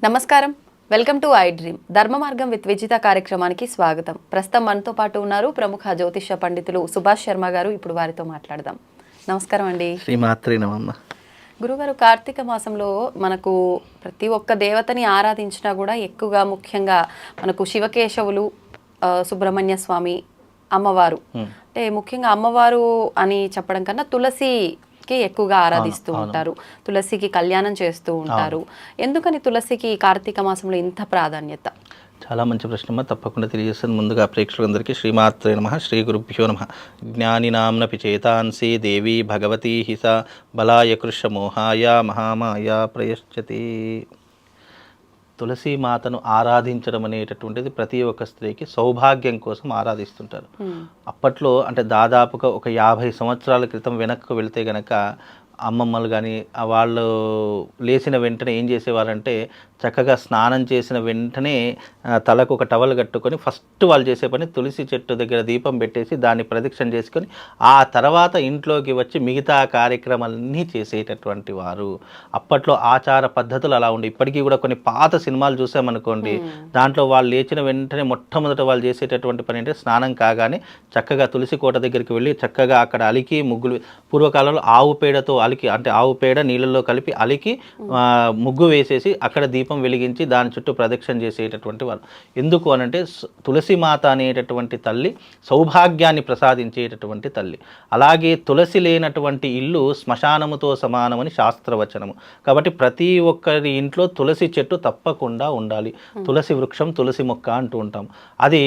నమస్కారం, welcome to I dream ధర్మ మార్గం విత్ విజిత కార్యక్రమానికి స్వాగతం. ప్రస్తుతం మనతో పాటు ఉన్నారు ప్రముఖ జ్యోతిష పండితులు సుభాష్ శర్మ గారు. ఇప్పుడు వారితో మాట్లాడదాం. నమస్కారం అండి. శ్రీమాత్రి నమః. గురుగారు, కార్తీక మాసంలో మనకు ప్రతి ఒక్క దేవతని ఆరాధించినా కూడా ఎక్కువగా ముఖ్యంగా మనకు శివకేశవులు, సుబ్రహ్మణ్య స్వామి, అమ్మవారు, అంటే ముఖ్యంగా అమ్మవారు అని చెప్పడం కన్నా తులసికి ఎక్కువగా ఆరాధిస్తూ ఉంటారు, తులసికి కళ్యాణం చేస్తూ ఉంటారు. ఎందుకని తులసికి కార్తీక మాసంలో ఇంత ప్రాధాన్యత? చాలా మంచి ప్రశ్న, తప్పకుండా తెలియజేస్తాను. ముందుగా ప్రేక్షకులందరికీ శ్రీమాత్రే నమః, శ్రీ గురుభ్యో నమః. జ్ఞానినాంనపి చేతాంసి దేవి భగవతి హిస బలాయ కృష్ణ మోహాయ మహామాయ ప్రయశ్చతి. తులసి మాతను ఆరాధించడం అనేటటువంటిది ప్రతి ఒక్క స్త్రీకి సౌభాగ్యం కోసం ఆరాధిస్తుంటారు. అప్పట్లో అంటే దాదాపుగా ఒక 50 సంవత్సరాల క్రితం వెనక్కు వెళితే గనక అమ్మమ్మలు కానీ వాళ్ళు లేచిన వెంటనే ఏం చేసేవారంటే చక్కగా స్నానం చేసిన వెంటనే తలకు ఒక టవల్ కట్టుకొని ఫస్ట్ వాళ్ళు చేసే పని తులసి చెట్టు దగ్గర దీపం పెట్టేసి దాన్ని ప్రదక్షిణ చేసుకొని ఆ తర్వాత ఇంట్లోకి వచ్చి మిగతా కార్యక్రమాలన్నీ చేసేటటువంటి వారు. అప్పట్లో ఆచార పద్ధతులు అలా ఉండి, ఇప్పటికీ కూడా కొన్ని పాత సినిమాలు చూసామనుకోండి, దాంట్లో వాళ్ళు లేచిన వెంటనే మొట్టమొదట వాళ్ళు చేసేటటువంటి పని అంటే స్నానం కాగానే చక్కగా తులసి కోట దగ్గరికి వెళ్ళి చక్కగా అక్కడ అలికి ముగ్గులు, పూర్వకాలంలో ఆవు పేడతో అలికి, అంటే ఆవు పేడ నీళ్ళల్లో కలిపి అలికి ముగ్గు వేసేసి అక్కడ దీపం వెలిగించి దాని చుట్టూ ప్రదక్షిణ చేసేటటువంటి వాళ్ళు. ఎందుకు అనంటే తులసి మాత అనేటటువంటి తల్లి సౌభాగ్యాన్ని ప్రసాదించేటటువంటి తల్లి. అలాగే తులసి లేనటువంటి ఇల్లు శ్మశానముతో సమానమని శాస్త్రవచనము. కాబట్టి ప్రతి ఒక్కరి ఇంట్లో తులసి చెట్టు తప్పకుండా ఉండాలి. తులసి వృక్షం, తులసి మొక్క అంటూ ఉంటాం. అది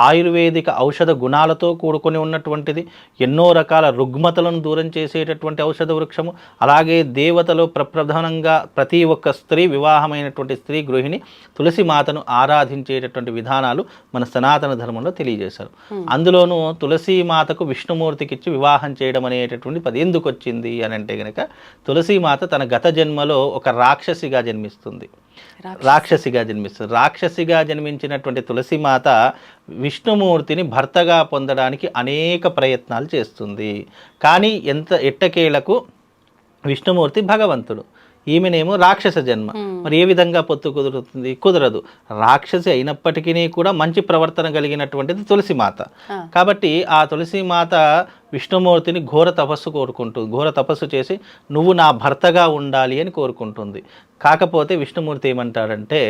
ఆయుర్వేదిక ఔషధ గుణాలతో కూడుకొని ఉన్నటువంటిది. ఎన్నో రకాల రుగ్మతలను దూరం చేసేటటువంటి ఔషధ వృక్షము. అలాగే దేవతలో ప్రప్రధానంగా ప్రతి ఒక్క స్త్రీ, వివాహమైనటువంటి స్త్రీ గృహిణి తులసి మాతను ఆరాధించేటటువంటి విధానాలు మన సనాతన ధర్మంలో తెలియజేశారు. అందులోనూ తులసి మాతకు విష్ణుమూర్తికి ఇచ్చి వివాహం చేయడం అనేటటువంటి పది ఎందుకు వచ్చింది అని అంటే కనుక, తులసి మాత తన గత జన్మలో ఒక రాక్షసిగా జన్మిస్తుంది. రాక్షసిగా జన్మించినటువంటి తులసి మాత విష్ణుమూర్తిని భర్తగా పొందడానికి అనేక ప్రయత్నాలు చేస్తుంది. కానీ ఎట్టకేలకు విష్ణుమూర్తి భగవంతుడు, ఈమెనేమో రాక్షస జన్మ. మరి ఏ విధంగా పొత్తు కుదురుతుంది? కుదరదు. రాక్షసి అయినప్పటికీ కూడా మంచి ప్రవర్తన కలిగినటువంటిది తులసి మాత. కాబట్టి ఆ తులసి మాత విష్ణుమూర్తిని ఘోర తపస్సు చేసి నువ్వు నా భర్తగా ఉండాలి అని కోరుకుంటుంది. కాకపోతే విష్ణుమూర్తి ఏమంటాడంటే,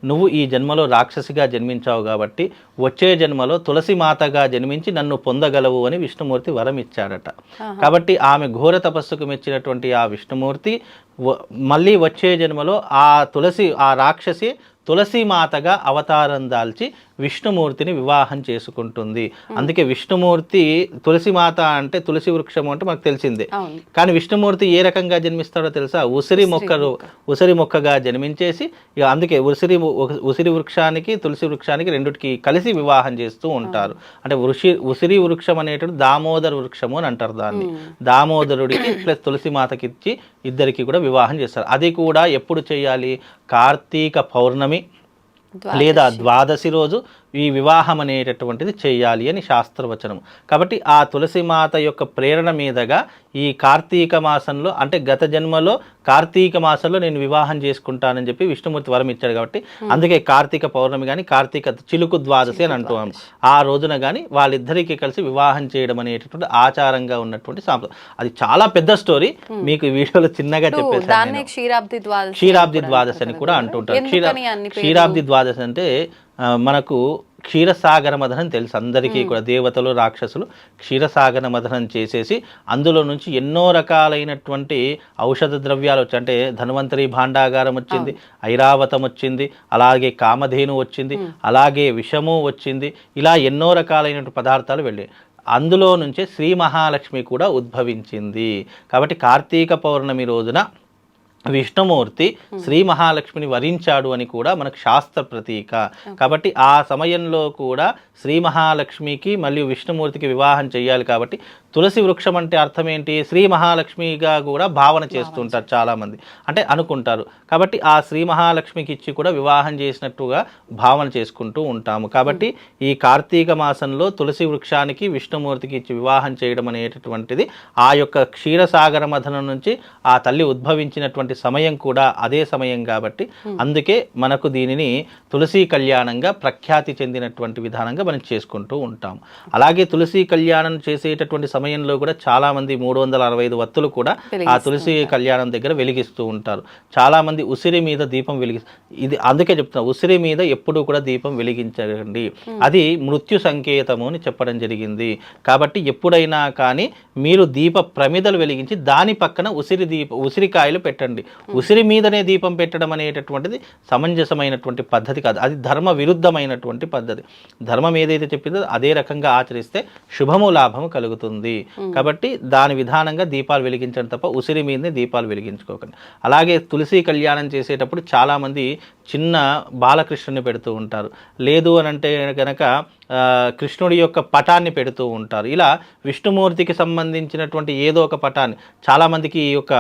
నువ్వు ఈ జన్మలో రాక్షసిగా జన్మించావు కాబట్టి వచ్చే జన్మలో తులసి మాతగా జన్మించి నన్ను పొందగలవు అని విష్ణుమూర్తి వరం ఇచ్చాడట. కాబట్టి ఆమె ఘోర తపస్సుకు మెచ్చినటువంటి ఆ విష్ణుమూర్తి మళ్ళీ వచ్చే జన్మలో ఆ రాక్షసి తులసి మాతగా అవతారం దాల్చి విష్ణుమూర్తిని వివాహం చేసుకుంటుంది. అందుకే విష్ణుమూర్తి, తులసి మాత అంటే తులసి వృక్షము అంటే మనకు తెలిసిందే. కానీ విష్ణుమూర్తి ఏ రకంగా జన్మిస్తాడో తెలుసా? ఉసిరి మొక్కగా జన్మించేసి, అందుకే ఉసిరి వృక్షానికి తులసి వృక్షానికి రెండుటికి కలిసి వివాహం చేస్తూ ఉంటారు. అంటే ఉసిరి వృక్షం అనేటువంటి దామోదర వృక్షము అని అంటారు దాన్ని. దామోదరుడికి ప్లస్ తులసి మాతకి ఇచ్చి ఇద్దరికి కూడా వివాహం చేస్తారు. అది కూడా ఎప్పుడు చేయాలి? కార్తీక పౌర్ణమి లేదా ద్వాదశి రోజు ఈ వివాహం అనేటటువంటిది చేయాలి అని శాస్త్రవచనం. కాబట్టి ఆ తులసి మాత యొక్క ప్రేరణ మీదుగా ఈ కార్తీక మాసంలో, అంటే గత జన్మలో కార్తీక మాసంలో నేను వివాహం చేసుకుంటానని చెప్పి విష్ణుమూర్తి వరం ఇచ్చాడు. కాబట్టి అందుకే కార్తీక పౌర్ణమి కానీ కార్తీక చిలుకు ద్వాదశి అని అంటున్నాం. ఆ రోజున కానీ వాళ్ళిద్దరికీ కలిసి వివాహం చేయడం అనేటటువంటి ఆచారంగా ఉన్నటువంటి సాంప్రదాయం. అది చాలా పెద్ద స్టోరీ, మీకు ఈ వీడియోలో చిన్నగా చెప్పేసాను. క్షీరాబ్ది ద్వాదశి అని కూడా అంటుంటారు. క్షీరాబ్ది ద్వాదశి అంటే మనకు క్షీరసాగర మథనం తెలుసు అందరికీ కూడా. దేవతలు, రాక్షసులు క్షీరసాగర మథనం చేసేసి అందులో నుంచి ఎన్నో రకాలైనటువంటి ఔషధ ద్రవ్యాలు వచ్చి, అంటే ధన్వంతరి భాండాగారం వచ్చింది, ఐరావతం వచ్చింది, అలాగే కామధేను వచ్చింది, అలాగే విషము వచ్చింది. ఇలా ఎన్నో రకాలైనటువంటి పదార్థాలు వెళ్ళాయి. అందులో నుంచే శ్రీ మహాలక్ష్మి కూడా ఉద్భవించింది. కాబట్టి కార్తీక పౌర్ణమి రోజున విష్ణుమూర్తి శ్రీ మహాలక్ష్మిని వరించాడు అని కూడా మనకు శాస్త్ర ప్రతీక. కాబట్టి ఆ సమయంలో కూడా శ్రీ మహాలక్ష్మికి మరియు విష్ణుమూర్తికి వివాహం చేయాలి. కాబట్టి తులసి వృక్షం అంటే అర్థం ఏంటి? శ్రీ మహాలక్ష్మిగా కూడా భావన చేస్తుంటారు చాలామంది, అంటే అనుకుంటారు. కాబట్టి ఆ శ్రీ మహాలక్ష్మికి ఇచ్చి కూడా వివాహం చేసినట్టుగా భావన చేసుకుంటూ ఉంటాము. కాబట్టి ఈ కార్తీక మాసంలో తులసి వృక్షానికి విష్ణుమూర్తికి ఇచ్చి వివాహం చేయడం అనేటటువంటిది ఆ యొక్క క్షీరసాగర మథనం నుంచి ఆ తల్లి ఉద్భవించినటువంటి జరిగేటటువంటి సమయం కూడా అదే సమయం కాబట్టి అందుకే మనకు దీనిని తులసి కళ్యాణంగా ప్రఖ్యాతి చెందినటువంటి విధానంగా మనం చేసుకుంటూ ఉంటాం. అలాగే తులసి కళ్యాణం చేసేటటువంటి సమయంలో కూడా చాలామంది 365 వత్తులు కూడా ఆ తులసి కళ్యాణం దగ్గర వెలిగిస్తూ ఉంటారు. చాలామంది ఉసిరి మీద దీపం ఇది అందుకే చెప్తున్నా, ఉసిరి మీద ఎప్పుడూ కూడా దీపం వెలిగించండి, అది మృత్యు సంకేతము అని చెప్పడం జరిగింది. కాబట్టి ఎప్పుడైనా కానీ మీరు దీప ప్రమిదలు వెలిగించి దాని పక్కన ఉసిరికాయలు పెట్టండి. ఉసిరి మీదనే దీపం పెట్టడం అనేటటువంటిది సమంజసమైనటువంటి పద్ధతి కాదు, అది ధర్మ విరుద్ధమైనటువంటి పద్ధతి. ధర్మం ఏదైతే చెప్పిందో అదే రకంగా ఆచరిస్తే శుభము లాభము కలుగుతుంది. కాబట్టి దాని విధానంగా దీపాలు వెలిగించడం తప్ప ఉసిరి మీదనే దీపాలు వెలిగించుకోకండి. అలాగే తులసి కళ్యాణం చేసేటప్పుడు చాలామంది చిన్న బాలకృష్ణుని పెడుతూ ఉంటారు, లేదు అని అంటే కనుక కృష్ణుడి యొక్క పటాన్ని పెడుతూ ఉంటారు. ఇలా విష్ణుమూర్తికి సంబంధించినటువంటి ఏదో ఒక పటాన్ని, చాలామందికి ఈ యొక్క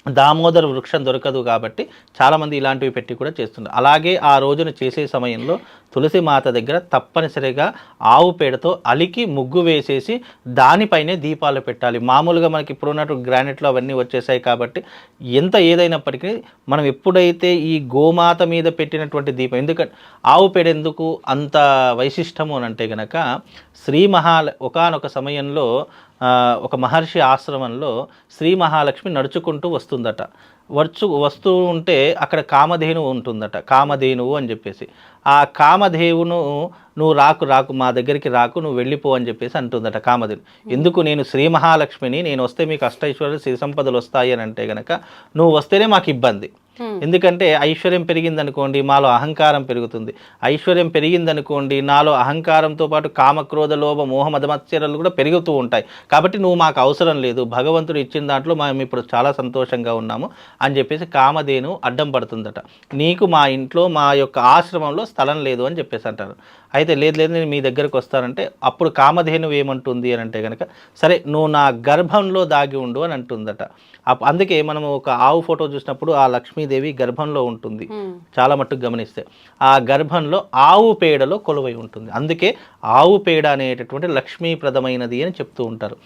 దామోదర వృక్షం దొరకదు కాబట్టి చాలామంది ఇలాంటివి పెట్టి కూడా చేస్తున్నారు. అలాగే ఆ రోజున చేసే సమయంలో తులసి మాత దగ్గర తప్పనిసరిగా ఆవు పేడతో అలికి ముగ్గు వేసేసి దానిపైనే దీపాలు పెట్టాలి. మామూలుగా మనకి ఇప్పుడు ఉన్నట్టు గ్రానైట్లో అవన్నీ వచ్చేసాయి కాబట్టి ఎంత ఏదైనప్పటికీ మనం ఎప్పుడైతే ఈ గోమాత మీద పెట్టినటువంటి దీపం, ఎందుకంటే ఆవు పేడ ఎందుకు అంత వైశిష్టము అని అంటే గనక ఒకానొక సమయంలో ఒక మహర్షి ఆశ్రమంలో శ్రీ మహాలక్ష్మి నడుచుకుంటూ వస్తుందట. వస్తూ ఉంటే అక్కడ కామధేనువు ఉంటుందట, కామధేనువు అని చెప్పేసి. ఆ కామధేవును నువ్వు రాకు మా దగ్గరికి రాకు, నువ్వు వెళ్ళిపో అని చెప్పేసి అంటుందట కామధేను. ఎందుకు? నేను శ్రీ మహాలక్ష్మిని, నేను వస్తే మీకు అష్టైశ్వర్యాలు సిరి సంపదలు వస్తాయి అని అంటే గనక నువ్వు వస్తేనే మాకు ఇబ్బంది. ఎందుకంటే ఐశ్వర్యం పెరిగిందనుకోండి మాలో అహంకారం పెరుగుతుంది, ఐశ్వర్యం పెరిగిందనుకోండి నాలో అహంకారంతో పాటు కామక్రోధ లోభ మోహ మదమత్సరాలు కూడా పెరుగుతూ ఉంటాయి. కాబట్టి నువ్వు మాకు అవసరం లేదు, భగవంతుడు ఇచ్చిన దాంట్లో మేము ఇప్పుడు చాలా సంతోషంగా ఉన్నాము అని చెప్పేసి కామధేను అడ్డం పడుతుందట. నీకు మా ఇంట్లో మా యొక్క ఆశ్రమంలో స్థలం లేదు అని చెప్పేసి అంటారు. అయితే లేదు నేను మీ దగ్గరకు వస్తానంటే అప్పుడు కామధేను ఏమంటుంది అని అంటే కనుక, సరే నువ్వు నా గర్భంలో దాగి ఉండు అని అంటుందట. అందుకే మనం ఒక ఆవు ఫోటో చూసినప్పుడు ఆ లక్ష్మీదేవి గర్భంలో ఉంటుంది, చాలా మట్టుకు గమనిస్తే ఆ గర్భంలో ఆవు పేడలో కొలువై ఉంటుంది. అందుకే ఆవు పేడ అనేటటువంటి లక్ష్మీప్రదమైనది అని చెప్తూ ఉంటారు.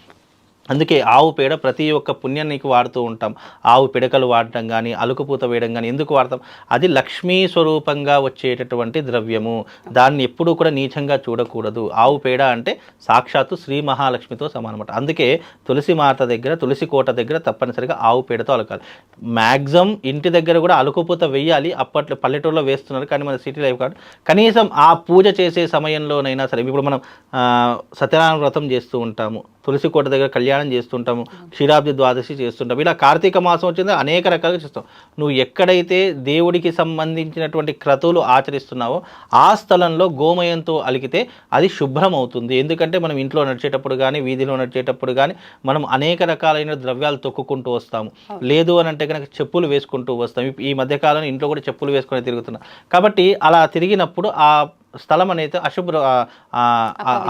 అందుకే ఆవు పేడ ప్రతి ఒక్క పుణ్యానికి వాడుతూ ఉంటాం. ఆవు పిడకలు వాడటం కానీ అలుకుపూత వేయడం కానీ ఎందుకు వాడతాం? అది లక్ష్మీ స్వరూపంగా వచ్చేటటువంటి ద్రవ్యము, దాన్ని ఎప్పుడూ కూడా నీచంగా చూడకూడదు. ఆవు పేడ అంటే సాక్షాత్తు శ్రీ మహాలక్ష్మితో సమానమాట. అందుకే తులసి మాత దగ్గర, తులసి కోట దగ్గర తప్పనిసరిగా ఆవు పేడతో అలకాలి. మ్యాక్సిమం ఇంటి దగ్గర కూడా అలుకుపూత వేయాలి, అప్పట్లో పల్లెటూరులో వేస్తున్నారు కానీ మన సిటీ లైఫ్ కాదు. కనీసం ఆ పూజ చేసే సమయంలోనైనా సరే, ఇప్పుడు మనం సత్యనారాయణ వ్రతం చేస్తూ ఉంటాము, తులసి కోట దగ్గర కళ్యాణం చేస్తుంటాము, క్షీరాబ్ది ద్వాదశి చేస్తుంటాము, ఇలా కార్తీక మాసం వచ్చింది అనేక రకాలుగా చేస్తాం. నువ్వు ఎక్కడైతే దేవుడికి సంబంధించినటువంటి క్రతువులు ఆచరిస్తున్నావో ఆ స్థలంలో గోమయంతో అలికితే అది శుభ్రం అవుతుంది. ఎందుకంటే మనం ఇంట్లో నడిచేటప్పుడు కానీ వీధిలో నడిచేటప్పుడు కానీ మనం అనేక రకాలైన ద్రవ్యాలు తొక్కుకుంటూ వస్తాము, లేదు అని అంటే కనుక చెప్పులు వేసుకుంటూ వస్తాం. ఈ మధ్యకాలంలో ఇంట్లో కూడా చెప్పులు వేసుకొని తిరుగుతున్నాం. కాబట్టి అలా తిరిగినప్పుడు ఆ స్థలం అనేది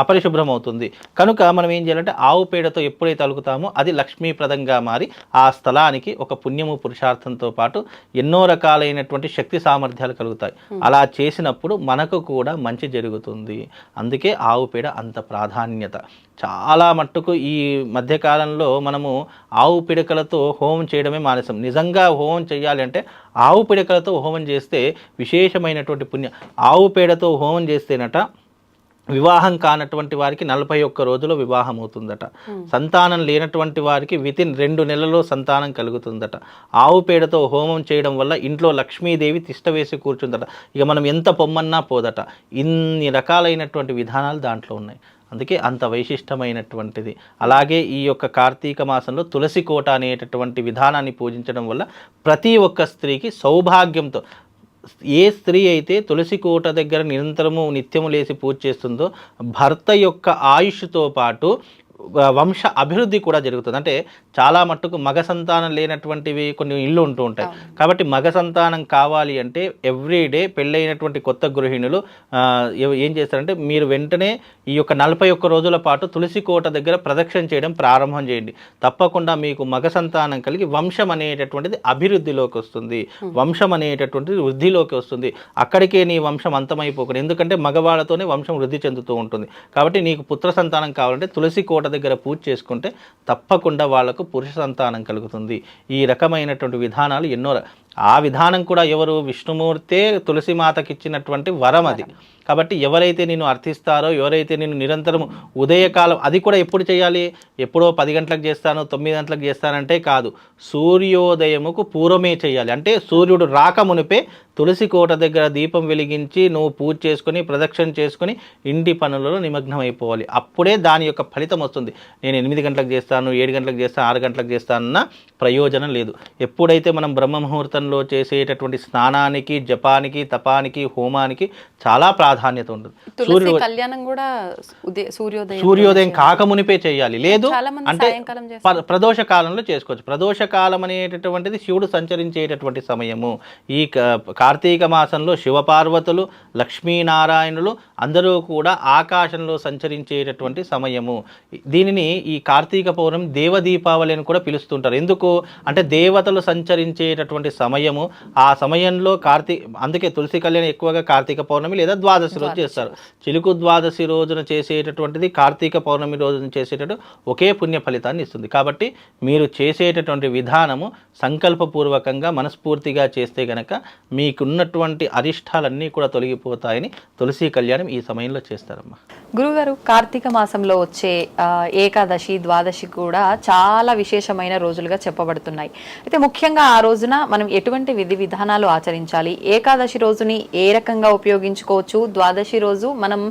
అపరిశుభ్రం అవుతుంది. కనుక మనం ఏం చేయాలంటే ఆవు పేడతో ఎప్పుడైతే అలుకుతామో అది లక్ష్మీప్రదంగా మారి ఆ స్థలానికి ఒక పుణ్యము పురుషార్థంతో పాటు ఎన్నో రకాలైనటువంటి శక్తి సామర్థ్యాలు కలుగుతాయి. అలా చేసినప్పుడు మనకు కూడా మంచి జరుగుతుంది. అందుకే ఆవు పేడ అంత ప్రాధాన్యత. చాలా మట్టుకు ఈ మధ్యకాలంలో మనము ఆవు పిడకలతో హోమం చేయడమే మానేసాం. నిజంగా హోమం చేయాలి అంటే ఆవు పిడకలతో హోమం చేస్తే విశేషమైనటువంటి పుణ్యం. ఆవు పేడతో హోమం చేస్తేనట వివాహం కానటువంటి వారికి 41 రోజుల్లో వివాహం అవుతుందట. సంతానం లేనటువంటి వారికి వితిన్ 2 నెలల్లో సంతానం కలుగుతుందట. ఆవు పేడతో హోమం చేయడం వల్ల ఇంట్లో లక్ష్మీదేవి తిష్ట వేసి కూర్చుందట. ఇక మనం ఎంత పొమ్మన్నా పోదట. ఇన్ని రకాలైనటువంటి విధానాలు దాంట్లో ఉన్నాయి. అందుకే అంత వైశిష్టమైనటువంటిది. అలాగే ఈ యొక్క కార్తీక మాసంలో తులసి కోట అనేటటువంటి విధానాన్ని పూజించడం వల్ల ప్రతి ఒక్క స్త్రీకి సౌభాగ్యంతో, ఏ స్త్రీ అయితే తులసి కోట దగ్గర నిరంతరము నిత్యము లేసి పూజ చేస్తుందో భర్త యొక్క ఆయుష్తో పాటు వంశ అభివృద్ధి కూడా జరుగుతుంది. అంటే చాలా మట్టుకు మగ సంతానం లేనటువంటివి కొన్ని ఇళ్ళు ఉంటూ ఉంటాయి. కాబట్టి మగ సంతానం కావాలి అంటే ఎవ్రీడే పెళ్ళైనటువంటి కొత్త గృహిణులు ఏం చేస్తారంటే మీరు వెంటనే ఈ యొక్క 41 రోజుల పాటు తులసి కోట దగ్గర ప్రదక్షిణ చేయడం ప్రారంభం చేయండి. తప్పకుండా మీకు మగ సంతానం కలిగి వంశం అనేటటువంటిది అభివృద్ధిలోకి వస్తుంది, వంశం అనేటటువంటిది వృద్ధిలోకి వస్తుంది. అక్కడికే నీ వంశం అంతమైపోకూడదు. ఎందుకంటే మగవాళ్ళతోనే వంశం వృద్ధి చెందుతూ ఉంటుంది. కాబట్టి నీకు పుత్ర సంతానం కావాలంటే తులసి కోట దగ్గర పూజ చేసుకుంటే తప్పకుండా వాళ్ళకు పురుష సంతానం కలుగుతుంది. ఈ రకమైనటువంటి విధానాలు ఎన్నో. ఆ విధానం కూడా ఎవరు? విష్ణుమూర్తే తులసిమాతకి ఇచ్చినటువంటి వరం అది. కాబట్టి ఎవరైతే నిన్ను అర్థిస్తారో, ఎవరైతే నిన్ను నిరంతరం ఉదయకాలం, అది కూడా ఎప్పుడు చేయాలి? ఎప్పుడో 10 గంటలకు చేస్తాను, 9 గంటలకు చేస్తానంటే కాదు, సూర్యోదయముకు పూర్వమే చేయాలి. అంటే సూర్యుడు రాకమునిపే తులసి కోట దగ్గర దీపం వెలిగించి నువ్వు పూజ చేసుకుని ప్రదక్షిణ చేసుకుని ఇంటి పనులలో నిమగ్నం అయిపోవాలి. అప్పుడే దాని యొక్క ఫలితం వస్తుంది. నేను 8 గంటలకు చేస్తాను, 7 గంటలకు చేస్తాను, 6 గంటలకు చేస్తానన్న ప్రయోజనం లేదు. ఎప్పుడైతే మనం బ్రహ్మ ముహూర్తంలో చేసేటటువంటి స్నానానికి, జపానికి, తపానికి, హోమానికి చాలా ప్రాధాన్యత ఉంటుంది. తులసి కళ్యాణం కూడా సూర్యోదయం కాకమునిపే చేయాలి. లేదు అంటే సాయంకాలం ప్రదోష కాలంలో చేసుకోవచ్చు. ప్రదోష కాలం అనేటటువంటిది శివుడు సంచరించేటటువంటి సమయము. ఈ కార్తీక మాసంలో శివపార్వతులు, లక్ష్మీనారాయణులు అందరూ కూడా ఆకాశంలో సంచరించేటటువంటి సమయము. దీనిని ఈ కార్తీక పౌర్ణమి దేవదీపావళి అని కూడా పిలుస్తుంటారు. ఎందుకు అంటే దేవతలు సంచరించేటటువంటి సమయము. ఆ సమయంలో అందుకే తులసి కళ్యాణం ఎక్కువగా కార్తీక పౌర్ణమి లేదా ద్వాదశి రోజు చేస్తారు. చిలుకు ద్వాదశి రోజున చేసేటటువంటిది కార్తీక పౌర్ణమి రోజున చేసేటటువంటి ఒకే పుణ్య ఫలితాన్ని ఇస్తుంది. కాబట్టి మీరు చేసేటటువంటి విధానము సంకల్పపూర్వకంగా మనస్ఫూర్తిగా చేస్తే గనక మీకున్నటువంటి అరిష్టాలన్నీ కూడా తొలగిపోతాయని తులసి కళ్యాణం ఈ సమయంలో చేస్తారమ్మా. గురుగారు, కార్తీక మాసంలో వచ్చే ఏకాదశి, ద్వాదశి కూడా చాలా విశేషమైన రోజులుగా చెప్పబడుతున్నాయి. అయితే ముఖ్యంగా ఆ రోజున మనం ఎటువంటి విధి విధానాలు ఆచరించాలి? ఏకాదశి రోజుని ఏ రకంగా ఉపయోగించుకోవచ్చు? ద్వాదశి రోజు మనం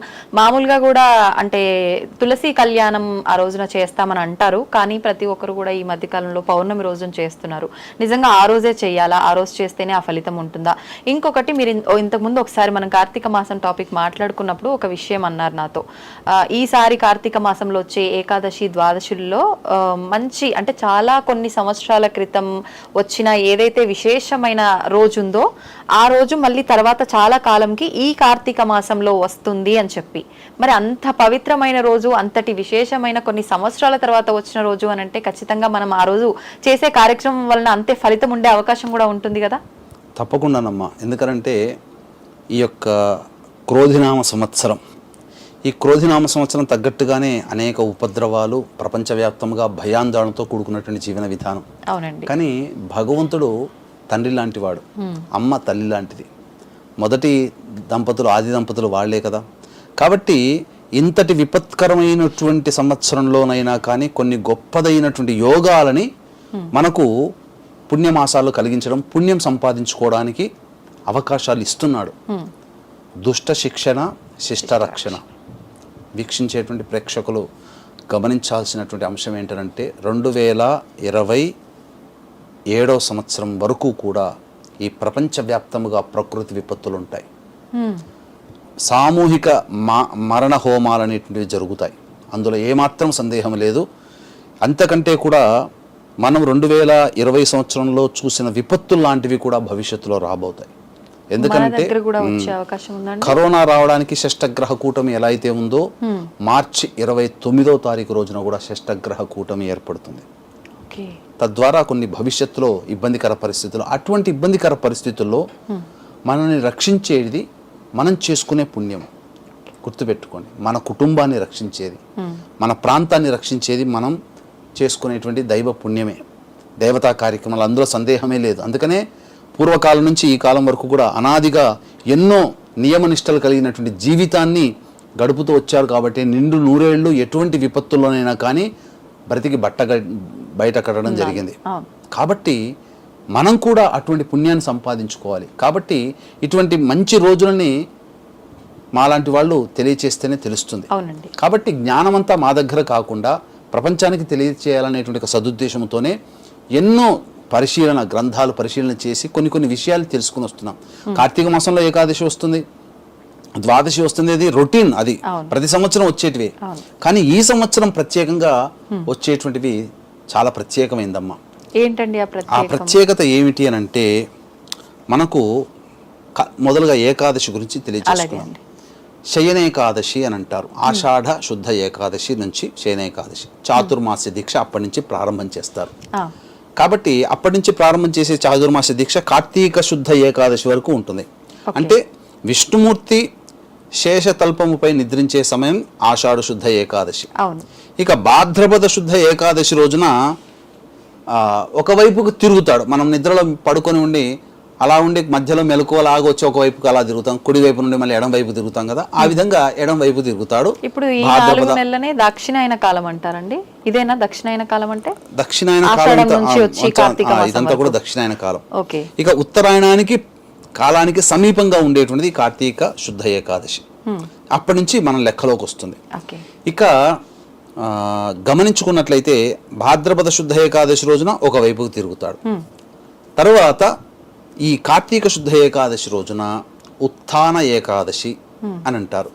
మామూలుగా కూడా అంటే తులసి కళ్యాణం ఆ రోజున చేస్తామని అంటారు, కానీ ప్రతి ఒక్కరు కూడా ఈ మధ్యకాలంలో పౌర్ణమి రోజున చేస్తున్నారు. నిజంగా ఆ రోజే చేయాలా? ఆ రోజు చేస్తేనే ఆ ఫలితం ఉంటుందా? ఇంకొకటి, మీరు ఇంతకుముందు ఒకసారి మనం కార్తీక మాసం టాపిక్ మాట్లాడుకున్నప్పుడు ఒక విషయం అన్నారు నాతో. ఈసారి కార్తీక మాసంలో వచ్చే ఏకాదశి, ద్వాదశుల్లో మంచి అంటే చాలా కొన్ని సంవత్సరాల క్రితం వచ్చిన ఏదైతే విశేషమైన రోజు ఉందో ఆ రోజు మళ్ళీ తర్వాత చాలా కాలంకి ఈ కార్తీక మాసంలో వస్తుంది అని చెప్పి, మరి అంత పవిత్రమైన రోజు, అంతటి విశేషమైన కొన్ని సంవత్సరాల తర్వాత వచ్చిన రోజు అని అంటే ఖచ్చితంగా మనం ఆ రోజు చేసే కార్యక్రమం వలన అంతే ఫలితం ఉండే అవకాశం కూడా ఉంటుంది కదా? తప్పకుండానమ్మా. ఎందుకంటే ఈ యొక్క క్రోధినామ సంవత్సరం, ఈ క్రోధినామ సంవత్సరం తగ్గట్టుగానే అనేక ఉపద్రవాలు, ప్రపంచవ్యాప్తంగా భయాందోళనతో కూడుకున్నటువంటి జీవన విధానం. అవునండి. కానీ భగవంతుడు తండ్రి లాంటి వాడు, అమ్మ తల్లి లాంటిది. మొదటి దంపతులు, ఆది దంపతులు వాళ్లే కదా. కాబట్టి ఇంతటి విపత్కరమైనటువంటి సంవత్సరంలోనైనా కానీ కొన్ని గొప్పదైనటువంటి యోగాలని మనకు పుణ్యమాసాలు కలిగించడం, పుణ్యం సంపాదించుకోవడానికి అవకాశాలు ఇస్తున్నాడు. దుష్ట శిక్షణ, శిష్ట రక్షణ. వీక్షించేటువంటి ప్రేక్షకులు గమనించాల్సినటువంటి అంశం ఏంటంటే 2027 సంవత్సరం వరకు కూడా ఈ ప్రపంచవ్యాప్తముగా ప్రకృతి విపత్తులు ఉంటాయి. సామూహిక మరణ హోమాలు అనేటువంటివి జరుగుతాయి. అందులో ఏమాత్రం సందేహం లేదు. అంతకంటే కూడా మనం 2020 సంవత్సరంలో చూసిన విపత్తులు లాంటివి కూడా భవిష్యత్తులో రాబోతాయి. ఎందుకంటే కరోనా రావడానికి షష్టగ్రహ కూటమి ఎలా అయితే ఉందో మార్చి 29వ తారీఖు రోజున కూడా షష్టగ్రహ కూటమి ఏర్పడుతుంది. తద్వారా కొన్ని భవిష్యత్తులో ఇబ్బందికర పరిస్థితులు, అటువంటి ఇబ్బందికర పరిస్థితుల్లో మనల్ని రక్షించేది మనం చేసుకునే పుణ్యం. గుర్తుపెట్టుకోండి, మన కుటుంబాన్ని రక్షించేది, మన ప్రాంతాన్ని రక్షించేది మనం చేసుకునేటువంటి దైవ పుణ్యమే, దేవతా కార్యక్రమాలు, అందులో సందేహమే లేదు. అందుకనే పూర్వకాలం నుంచి ఈ కాలం వరకు కూడా అనాదిగా ఎన్నో నియమనిష్టలు కలిగినటువంటి జీవితాన్ని గడుపుతూ వచ్చారు. కాబట్టి నిండు నూరేళ్లు ఎటువంటి విపత్తుల్లోనైనా కానీ బ్రతికి బయట కట్టడం జరిగింది. కాబట్టి మనం కూడా అటువంటి పుణ్యాన్ని సంపాదించుకోవాలి. కాబట్టి ఇటువంటి మంచి రోజులని మాలాంటి వాళ్ళు తెలియచేస్తేనే తెలుస్తుంది. కాబట్టి జ్ఞానమంతా మా దగ్గర కాకుండా ప్రపంచానికి తెలియచేయాలనేటువంటి ఒక సదుద్దేశంతోనే ఎన్నో గ్రంథాలు పరిశీలన చేసి కొన్ని విషయాలు తెలుసుకుని వస్తున్నాం. కార్తీక మాసంలో ఏకాదశి వస్తుంది, ద్వాదశి వస్తుంది, అది రొటీన్, అది ప్రతి సంవత్సరం వచ్చేటివి. కానీ ఈ సంవత్సరం ప్రత్యేకంగా వచ్చేటువంటివి చాలా ప్రత్యేకమైందమ్మా. ఏంటండి ఆ ప్రత్యేకత ఏమిటి అని అంటే, మనకు మొదలుగా ఏకాదశి గురించి తెలియజేసుకున్నాం. శయనేకాదశి అని అంటారు. ఆషాఢ శుద్ధ ఏకాదశి నుంచి శయనేకాదశి, చాతుర్మాస్య దీక్ష అప్పటి నుంచి ప్రారంభం చేస్తారు. కాబట్టి అప్పటి నుంచి ప్రారంభం చేసే చాతుర్మాస్య దీక్ష కార్తీక శుద్ధ ఏకాదశి వరకు ఉంటుంది. అంటే విష్ణుమూర్తి శేషతల్పముపై నిద్రించే సమయం ఆషాఢ శుద్ధ ఏకాదశి. అవును. ఇక భాద్రపద శుద్ధ ఏకాదశి రోజున ఒకవైపుకు తిరుగుతాడు. మనం నిద్రలో పడుకొని ఉండి అలా ఉండి మధ్యలో మెలకువలాగా వచ్చి ఒకవైపుకి అలా తిరుగుతాం, కుడి వైపు నుండి మళ్ళీ ఎడం వైపు తిరుగుతాం కదా, ఆ విధంగా ఎడం వైపు తిరుగుతాడు. ఇప్పుడు ఈ 4 నెలలనే దక్షిణాయన కాలం అంటారండి. ఇదేనా దక్షిణాయన కాలం అంటే? దక్షిణాయన ఆషాఢం నుంచి వచ్చి కార్తీక మాసం ఇదంతా కూడా దక్షిణాయన కాలం. ఓకే. ఇక ఉత్తరాయణానికి కాలానికి సమీపంగా ఉండేటువంటిది కార్తీక శుద్ధ ఏకాదశి. అప్పటి నుంచి మనం లెక్కలోకి వస్తుంది. ఓకే. ఇక గమనించుకున్నట్లయితే భాద్రపద శుద్ధ ఏకాదశి రోజున ఒకవైపుకు తిరుగుతాడు. తరువాత ఈ కార్తీక శుద్ధ ఏకాదశి రోజున ఉత్థాన ఏకాదశి అని అంటారు,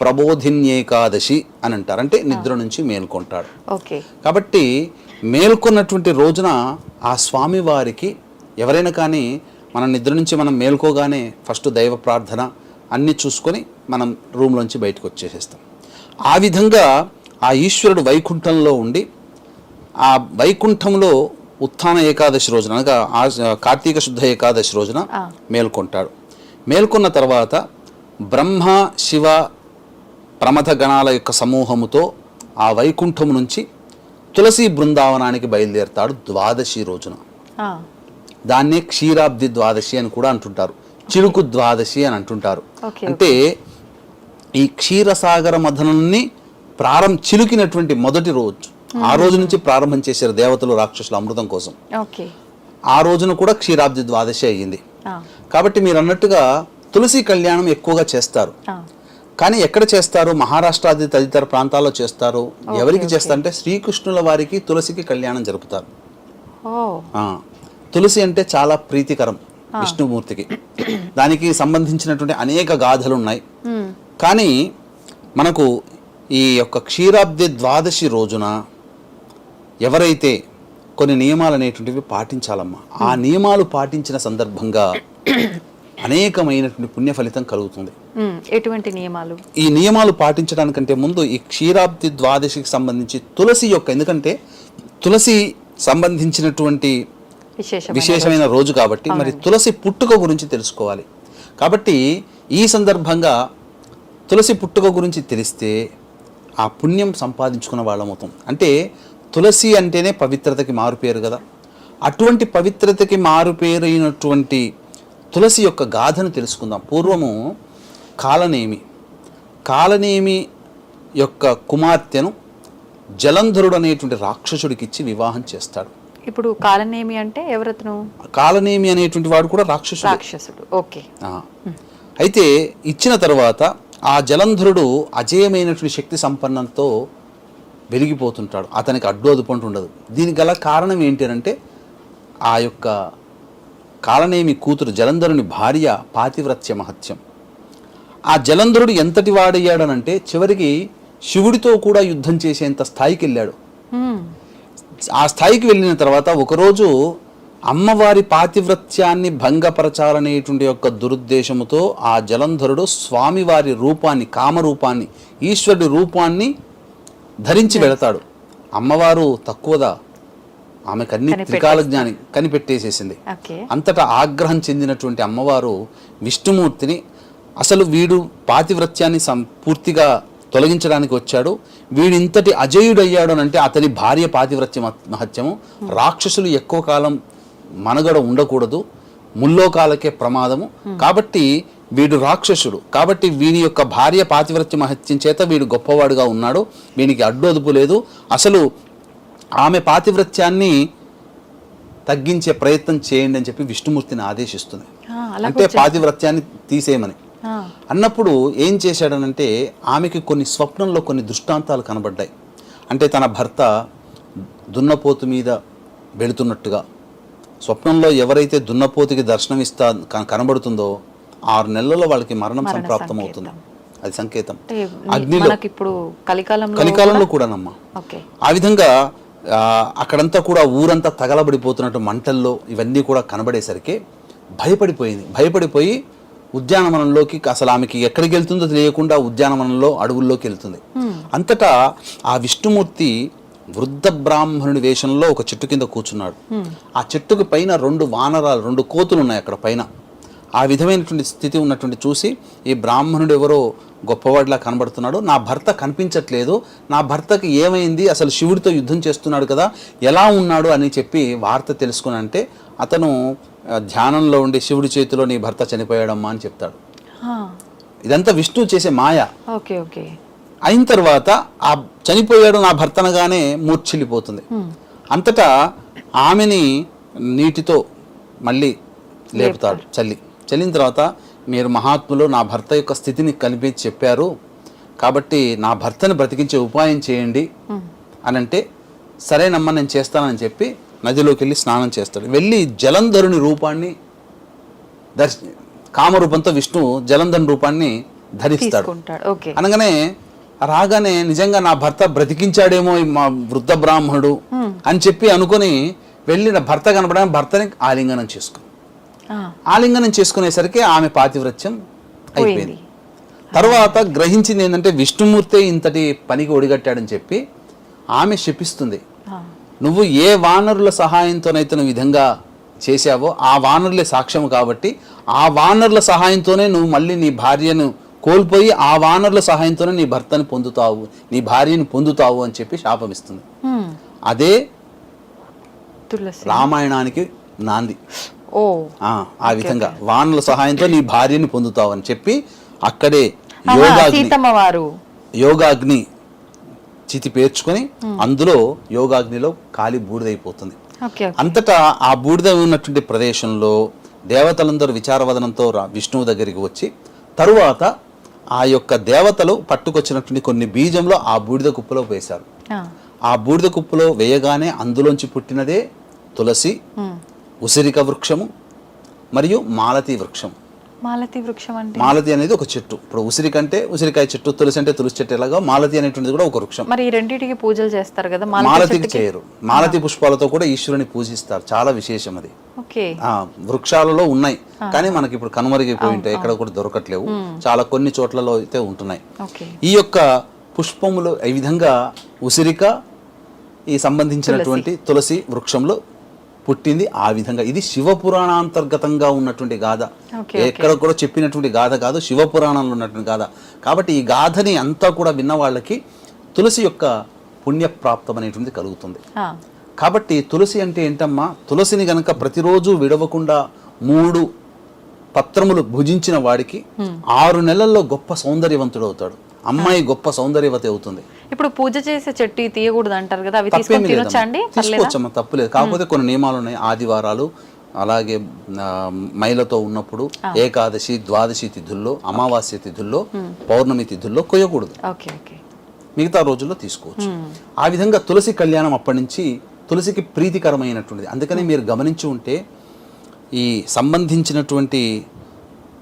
ప్రబోధిన్యేకాదశి అని అంటారు. అంటే నిద్ర నుంచి మేల్కొంటాడు. ఓకే. కాబట్టి మేల్కొన్నటువంటి రోజున ఆ స్వామి వారికి ఎవరైనా కానీ మనం నిద్ర నుంచి మనం మేల్కోగానే ఫస్ట్ దైవ ప్రార్థన అన్నీ చూసుకొని మనం రూమ్లోంచి బయటకు వచ్చేసేస్తాం. ఆ విధంగా ఆ ఈశ్వరుడు వైకుంఠంలో ఉండి ఆ వైకుంఠంలో ఉత్థాన ఏకాదశి రోజున అనగా కార్తీక శుద్ధ ఏకాదశి రోజున మేల్కొంటాడు. మేల్కొన్న తర్వాత బ్రహ్మ శివ ప్రమథ గణాల యొక్క సమూహముతో ఆ వైకుంఠము నుంచి తులసి బృందావనానికి బయలుదేరుతాడు ద్వాదశి రోజున. దాన్నే క్షీరాబ్ది ద్వాదశి అని కూడా అంటుంటారు, చిలుకు ద్వాదశి అని అంటుంటారు. అంటే ఈ క్షీరసాగర మథనాన్ని చిలుకినటువంటి మొదటి రోజు, ఆ రోజు నుంచి ప్రారంభం చేశారు దేవతలు రాక్షసులు అమృతం కోసం. ఆ రోజున కూడా క్షీరాబ్ది ద్వాదశి అయ్యింది. కాబట్టి మీరు అన్నట్టుగా తులసి కళ్యాణం ఎక్కువగా చేస్తారు. కానీ ఎక్కడ చేస్తారు? మహారాష్ట్రాది తదితర ప్రాంతాల్లో చేస్తారు. ఎవరికి చేస్తారంటే శ్రీకృష్ణుల వారికి తులసికి కళ్యాణం జరుపుతారు. తులసి అంటే చాలా ప్రీతికరం విష్ణుమూర్తికి. దానికి సంబంధించినటువంటి అనేక గాథలు ఉన్నాయి. కానీ మనకు ఈ యొక్క క్షీరాబ్ది ద్వాదశి రోజున ఎవరైతే కొన్ని నియమాలు అనేటువంటివి పాటించాలమ్మా, ఆ నియమాలు పాటించిన సందర్భంగా అనేకమైనటువంటి పుణ్య ఫలితం కలుగుతుంది. ఎటువంటి నియమాలు? ఈ నియమాలు పాటించడానికంటే ముందు ఈ క్షీరాబ్ది ద్వాదశికి సంబంధించి తులసి యొక్క, ఎందుకంటే తులసి సంబంధించినటువంటి విశేషమైన రోజు కాబట్టి మరి తులసి పుట్టుక గురించి తెలుసుకోవాలి. కాబట్టి ఈ సందర్భంగా తులసి పుట్టుక గురించి తెలిస్తే ఆ పుణ్యం సంపాదించుకున్న వాళ్ళమవుతాం. అంటే తులసి అంటేనే పవిత్రతకి మారుపేరు కదా. అటువంటి పవిత్రతకి మారుపేరైనటువంటి తులసి యొక్క గాథను తెలుసుకుందాం. పూర్వము కాలనేమి యొక్క కుమార్తెను జలంధరుడు అనేటువంటి రాక్షసుడికి ఇచ్చి వివాహం చేస్తాడు. ఇప్పుడు కాలనేమి అంటే ఎవరతను? కాలనేమి అనేటువంటి వాడు కూడా రాక్షసుడు. ఓకే. అయితే ఇచ్చిన తర్వాత ఆ జలంధరుడు అజేయమైనటువంటి శక్తి సంపన్నంతో వెలిగిపోతుంటాడు. అతనికి అడ్డోదుపంటు ఉండదు. దీనికి గల కారణం ఏంటి అంటే ఆ యొక్క కాలనేమి కూతురు జలంధరుని భార్య పాతివ్రత్య మహత్యం. ఆ జలంధరుడు ఎంతటి వాడయ్యాడనంటే చివరికి శివుడితో కూడా యుద్ధం చేసేంత స్థాయికి వెళ్ళాడు. ఆ స్థాయికి వెళ్ళిన తర్వాత ఒకరోజు అమ్మవారి పాతివ్రత్యాన్ని భంగపరచాలనేటువంటి యొక్క దురుద్దేశముతో ఆ జలంధరుడు స్వామివారి రూపాన్ని, కామరూపాన్ని, ఈశ్వరుడి రూపాన్ని ధరించి వెళతాడు. అమ్మవారు తక్కువదా, ఆమెకు అన్ని త్రికాల జ్ఞాని కనిపెట్టేసేసింది. అంతటా ఆగ్రహం చెందినటువంటి అమ్మవారు విష్ణుమూర్తిని, అసలు వీడు పాతివ్రత్యాన్ని పూర్తిగా తొలగించడానికి వచ్చాడు, వీడింతటి అజయుడయ్యాడు అంటే అతని భార్య పాతివ్రత్య మహత్యము, రాక్షసులు ఎక్కువ కాలం మనగడ ఉండకూడదు, ముల్లోకాలకే ప్రమాదము, కాబట్టి వీడు రాక్షసుడు, కాబట్టి వీని యొక్క భార్య పాతివ్రత్య మహత్యం చేత వీడు గొప్పవాడుగా ఉన్నాడు, వీనికి అడ్డొదుపు లేదు, అసలు ఆమె పాతివ్రత్యాన్ని తగ్గించే ప్రయత్నం చేయండి అని చెప్పి విష్ణుమూర్తిని ఆదేశిస్తుంది. అంటే పాతివ్రత్యాన్ని తీసేయమని అన్నప్పుడు ఏం చేశాడనంటే ఆమెకి కొన్ని స్వప్నంలో కొన్ని దృష్టాంతాలు కనబడ్డాయి. అంటే తన భర్త దున్నపోతు మీద వెళుతున్నట్టుగా స్వప్నంలో ఎవరైతే దున్నపోతుకి దర్శనమిస్తా కనబడుతుందో 6 నెలల్లో వాళ్ళకి మరణం సంప్రాప్తం అవుతుంది. అది సంకేతం. కలికాలంలో కూడానమ్మా. ఆ విధంగా అక్కడంతా కూడా ఊరంతా తగలబడిపోతున్నట్టు మంటల్లో ఇవన్నీ కూడా కనబడేసరికి భయపడిపోయి ఉద్యానవనంలోకి, అసలు ఆమెకి ఎక్కడికి వెళ్తుందో తెలియకుండా ఉద్యానవనంలో అడవుల్లోకి వెళ్తుంది. అంతటా ఆ విష్ణుమూర్తి వృద్ధ బ్రాహ్మణుడి వేషంలో ఒక చెట్టు కింద కూర్చున్నాడు. ఆ చెట్టుకి పైన 2 వానరాలు, 2 కోతులు ఉన్నాయి అక్కడ పైన. ఆ విధమైనటువంటి స్థితి ఉన్నటువంటి చూసి ఈ బ్రాహ్మణుడు ఎవరో గొప్పవాడిలా కనబడుతున్నాడు, నా భర్త కనిపించట్లేదు, నా భర్తకి ఏమైంది, అసలు శివుడితో యుద్ధం చేస్తున్నాడు కదా, ఎలా ఉన్నాడు అని చెప్పి వార్త తెలుసుకుని అంటే అతను ధ్యానంలో ఉండి శివుడి చేతిలో నీ భర్త చనిపోయాడమ్మా అని చెప్తాడు. ఇదంతా విష్ణువు చేసే మాయ. Okay okay. అయిన తర్వాత ఆ చనిపోయాడు నా భర్తనగానే మూర్ఛిల్లిపోతుంది. అంతటా ఆమెని నీటితో మళ్ళీ లేపుతాడు, చల్లిన తర్వాత మీరు మహాత్ములు నా భర్త యొక్క స్థితిని కనిపించి చెప్పారు కాబట్టి నా భర్తను బ్రతికించే ఉపాయం చేయండి అని అంటే, సరేనమ్మా నేను చేస్తానని చెప్పి నదిలోకి వెళ్ళి స్నానం చేస్తాడు. వెళ్ళి జలంధరుని రూపాన్ని కామరూపంతో విష్ణు జలంధరుని రూపాన్ని ధరిస్తాడు. అనగానే రాగానే నిజంగా నా భర్త బ్రతికించాడేమో మా వృద్ధ బ్రాహ్మణుడు అని చెప్పి అనుకుని వెళ్ళి నా భర్త కనపడని భర్తని ఆలింగనం చేసుకునేసరికి ఆమె పాతివ్రత్యం అయిపోయింది. తర్వాత గ్రహించింది ఏంటంటే విష్ణుమూర్తి ఇంతటి పనికి ఒడిగట్టాడని చెప్పి ఆమె శపిస్తుంది. నువ్వు ఏ వానరుల సహాయంతోనైతే నువ్వు విధంగా చేశావో ఆ వానరులే సాక్ష్యం కాబట్టి ఆ వానరుల సహాయంతోనే నువ్వు మళ్ళీ నీ భార్యను కోల్పోయి ఆ వానరుల సహాయంతోనే నీ భర్తను పొందుతావు, నీ భార్యను పొందుతావు అని చెప్పి శాపమిస్తుంది. అదే రామాయణానికి నాంది. ఆ విధంగా వానరుల సహాయంతో నీ భార్యని పొందుతావు అని చెప్పి అక్కడే యోగాగ్ని చితి పేర్చుకొని అందులో యోగాగ్నిలో కాలి బూడిదైపోతుంది. అంతటా ఆ బూడిద ఉన్నటువంటి ప్రదేశంలో దేవతలందరూ విచారవదనంతో విష్ణువు దగ్గరికి వచ్చి తరువాత ఆ యొక్క దేవతలు పట్టుకొచ్చినటువంటి కొన్ని బీజంలో ఆ బూడిద కుప్పలో వేశారు. ఆ బూడిద కుప్పలో వేయగానే అందులోంచి పుట్టినదే తులసి, ఉసిరిక వృక్షము మరియు మాలతి వృక్షం. మాలతి అనేది ఒక చెట్టు. ఇప్పుడు ఉసిరిక అంటే ఉసిరికాయ చెట్టు, తులసి అంటే తులసి చెట్టు, ఎలాగో మాలతి అనేటువంటిది కూడా ఒక వృక్షం. మరి రెండింటికి పూజలు చేస్తారు కదా, మాలతికి చేయరు. మాలతి పుష్పాలతో కూడా ఈశ్వరుని పూజిస్తారు, చాలా విశేషం అది. వృక్షాలలో ఉన్నాయి కానీ మనకి ఇప్పుడు కనుమరిగిపోయి ఉంటాయి, ఎక్కడ కూడా దొరకట్లేవు, చాలా కొన్ని చోట్లలో అయితే ఉంటున్నాయి. ఈ యొక్క పుష్పములు ఈ విధంగా ఉసిరిక ఈ సంబంధించినటువంటి తులసి వృక్షంలో పుట్టింది. ఆ విధంగా ఇది శివపురాణాంతర్గతంగా ఉన్నటువంటి గాథ, ఎక్కడ కూడా చెప్పినటువంటి గాథ కాదు, శివపురాణంలో ఉన్నటువంటి గాథ. కాబట్టి ఈ గాథని అంతా కూడా విన్న వాళ్ళకి తులసి యొక్క పుణ్యప్రాప్తం అనేటువంటిది కలుగుతుంది. కాబట్టి తులసి అంటే ఏంటమ్మా, తులసిని గనక ప్రతిరోజు విడవకుండా 3 పత్రములు భుజించిన వాడికి 6 నెలల్లో గొప్ప సౌందర్యవంతుడు అవుతాడు, అమ్మాయి గొప్ప సౌందర్యవతి అవుతుంది. ఇప్పుడు పూజ చేసే చెట్టు తీయకూడదు అంటారు కదా, అవి తీసుకొని తినొచ్చా అండి? తీసుకోవచ్చమ్మా, తప్పులేదు. కాకపోతే కొన్ని నియమాలు ఉన్నాయి. ఆదివారాలు, అలాగే మైలతో ఉన్నప్పుడు, ఏకాదశి, ద్వాదశి తిథుల్లో, అమావాస్య తిథుల్లో, పౌర్ణమి తిథుల్లో కొయ్యకూడదు. మిగతా రోజుల్లో తీసుకోవచ్చు. ఆ విధంగా తులసి కళ్యాణం అప్పటి నుంచి తులసికి ప్రీతికరమైనటువంటిది. అందుకని మీరు గమనించి ఉంటే ఈ సంబంధించినటువంటి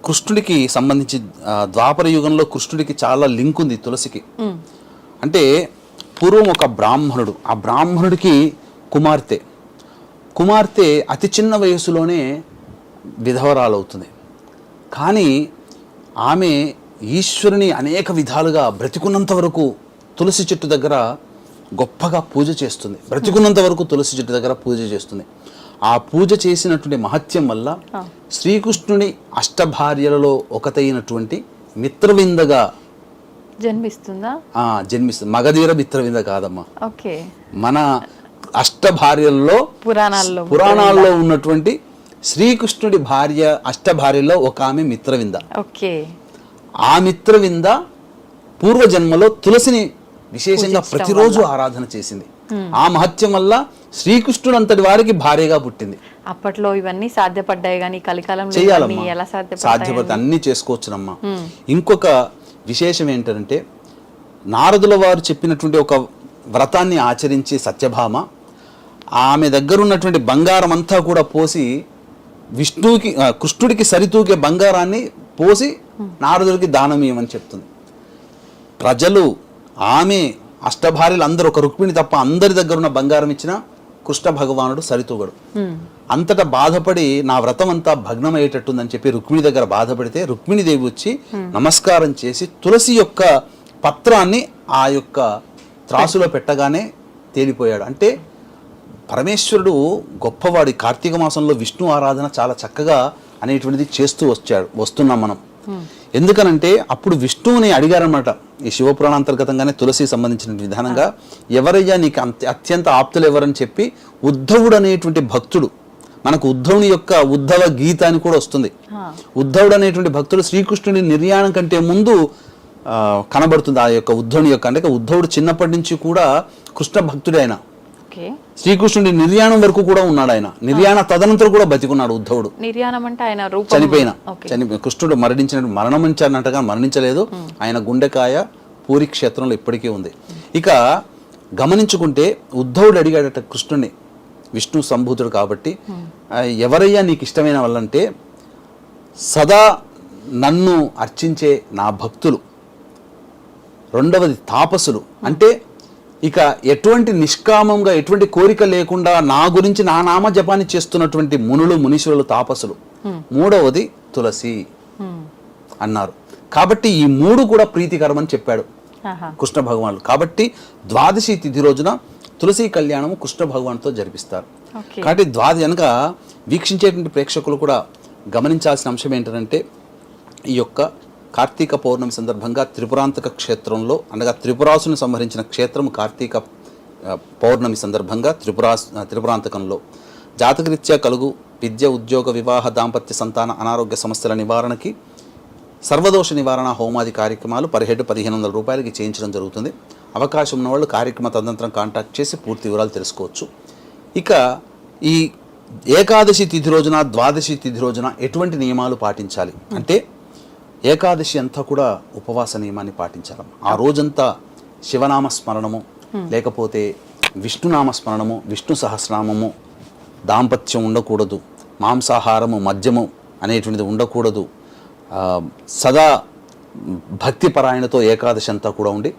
కృష్ణుడికి సంబంధించి ద్వాపర యుగంలో కృష్ణుడికి చాలా లింక్ ఉంది తులసికి. అంటే పూర్వం ఒక బ్రాహ్మణుడు, ఆ బ్రాహ్మణుడికి కుమార్తె అతి చిన్న వయసులోనే విధవరాలవుతుంది. కానీ ఆమె ఈశ్వరుని అనేక విధాలుగా బ్రతికున్నంత వరకు తులసి చెట్టు దగ్గర గొప్పగా పూజ చేస్తుంది, బ్రతికున్నంత వరకు తులసి చెట్టు దగ్గర పూజ చేస్తుంది. ఆ పూజ చేసినటువంటి మహత్యం వల్ల శ్రీకృష్ణుని అష్టభార్యలలో ఒకటైనటువంటి మిత్రవిందగా జన్మిస్తుంది. మగధీర మిత్రవింద కాదమ్మా, మన అష్టభార్యలలో పురాణాల్లో ఉన్నటువంటి శ్రీకృష్ణుడి భార్య అష్టభార్యలో ఒక ఆమె మిత్రవింద. ఆ మిత్రవింద పూర్వజన్మలో తులసిని విశేషంగా ప్రతిరోజు ఆరాధన చేసింది. ఆ మహత్యం వల్ల శ్రీకృష్ణుడు అంతటి వారికి భార్యగా పుట్టింది. అప్పట్లో ఇవన్నీ సాధ్యపడ్డాయి కానీ కలికాలంలో చేయాలమ్మా, సాధ్యపడితే అన్ని చేసుకోవచ్చునమ్మా. ఇంకొక విశేషం ఏంటంటే నారదుల వారు చెప్పినటువంటి ఒక వ్రతాన్ని ఆచరించి సత్యభామ ఆమె దగ్గర ఉన్నటువంటి బంగారం అంతా కూడా పోసి విష్ణువుకి కృష్ణుడికి సరితూగే బంగారాన్ని పోసి నారదుడికి దానమీయమని చెప్తుంది. ప్రజలు ఆమె అష్టభార్యలు అందరూ ఒక రుక్మిణి తప్ప అందరి దగ్గర ఉన్న బంగారం ఇచ్చిన కృష్ణ భగవానుడు సరితూగడు. అంతటా బాధపడి నా వ్రతం అంతా భగ్నమయ్యేటట్టుందని చెప్పి రుక్మిణి దగ్గర బాధపడితే రుక్మిణీదేవి వచ్చి నమస్కారం చేసి తులసి యొక్క పత్రాన్ని ఆ యొక్క త్రాసులో పెట్టగానే తేలిపోయాడు. అంటే పరమేశ్వరుడు గొప్పవాడి. కార్తీక మాసంలో విష్ణు ఆరాధన చాలా చక్కగా అనేటువంటిది చేస్తూ వస్తున్నాం మనం. ఎందుకనంటే అప్పుడు విష్ణువుని అడిగారనమాట. ఈ శివపురాణాంతర్గతంగానే తులసి సంబంధించిన విధానంగా ఎవరయ్యా నీకు అత్యంత ఆప్తులు ఎవరని చెప్పి ఉద్ధవుడు అనేటువంటి భక్తుడు, మనకు ఉద్ధవుని యొక్క ఉద్ధవ గీత అని కూడా వస్తుంది. ఉద్ధవుడు అనేటువంటి భక్తుడు శ్రీకృష్ణుడి నిర్యాణం కంటే ముందు కనబడుతుంది. ఆ యొక్క ఉద్ధవుని యొక్క అంటే ఉద్ధవుడు చిన్నప్పటి నుంచి కూడా కృష్ణ భక్తుడే. ఆయన శ్రీకృష్ణుడి నిర్యాణం వరకు కూడా ఉన్నాడు. ఆయన నిర్యాణ తదనంతరం కూడా బతికున్నాడు ఉద్ధవుడు. నిర్యాణం అంటే ఆయన చనిపోయిన కృష్ణుడు మరణించినట్టుగా మరణించలేదు. ఆయన గుండెకాయ పూరి క్షేత్రంలో ఇప్పటికీ ఉంది. ఇక గమనించుకుంటే ఉద్ధవుడు అడిగాడట కృష్ణుడిని, విష్ణు సంభూతుడు కాబట్టి, ఎవరయ్యా నీకు ఇష్టమైన వాళ్ళంటే సదా నన్ను అర్చించే నా భక్తులు, రెండవది తాపసులు, అంటే ఇక ఎటువంటి నిష్కామంగా ఎటువంటి కోరిక లేకుండా నా గురించి నా నామ జపాన్ని చేస్తున్నటువంటి మునులు మునీశ్వరులు తాపసులు, మూడవది తులసి అన్నారు. కాబట్టి ఈ మూడు కూడా ప్రీతికరం అని చెప్పాడు కృష్ణ భగవానుడు. కాబట్టి ద్వాదశి తిథి రోజున తులసి కళ్యాణము కృష్ణ భగవాన్తో జరిపిస్తారు. కాబట్టి కనుక వీక్షించేటువంటి ప్రేక్షకులు కూడా గమనించాల్సిన అంశం ఏంటంటే ఈ యొక్క కార్తీక పౌర్ణమి సందర్భంగా త్రిపురాంతక క్షేత్రంలో అనగా త్రిపురాసుని సంహరించిన క్షేత్రం కార్తీక పౌర్ణమి సందర్భంగా త్రిపురాంతకంలో జాతకరీత్యా కలుగు విద్య ఉద్యోగ వివాహ దాంపత్య సంతాన అనారోగ్య సమస్యల నివారణకి సర్వదోష నివారణ హోమాది కార్యక్రమాలు పర్ హెడ్ 1500 రూపాయలకి చేయించడం జరుగుతుంది. అవకాశం ఉన్న వాళ్ళు కార్యక్రమ తదనంతరం కాంటాక్ట్ చేసి పూర్తి వివరాలు తెలుసుకోవచ్చు. ఇక ఈ ఏకాదశి తిథి రోజున ద్వాదశి తిథి రోజున ఎటువంటి నియమాలు పాటించాలి అంటే, ఏకాదశి అంతా కూడా ఉపవాస నియమాన్ని పాటించాలి. ఆ రోజంతా శివనామ స్మరణము, లేకపోతే విష్ణునామ స్మరణము, విష్ణు సహస్రనామము, దాంపత్యం ఉండకూడదు, మాంసాహారము మద్యము అనేటువంటిది ఉండకూడదు. సదా భక్తిపరాయణతో ఏకాదశి అంతా కూడా ఉండి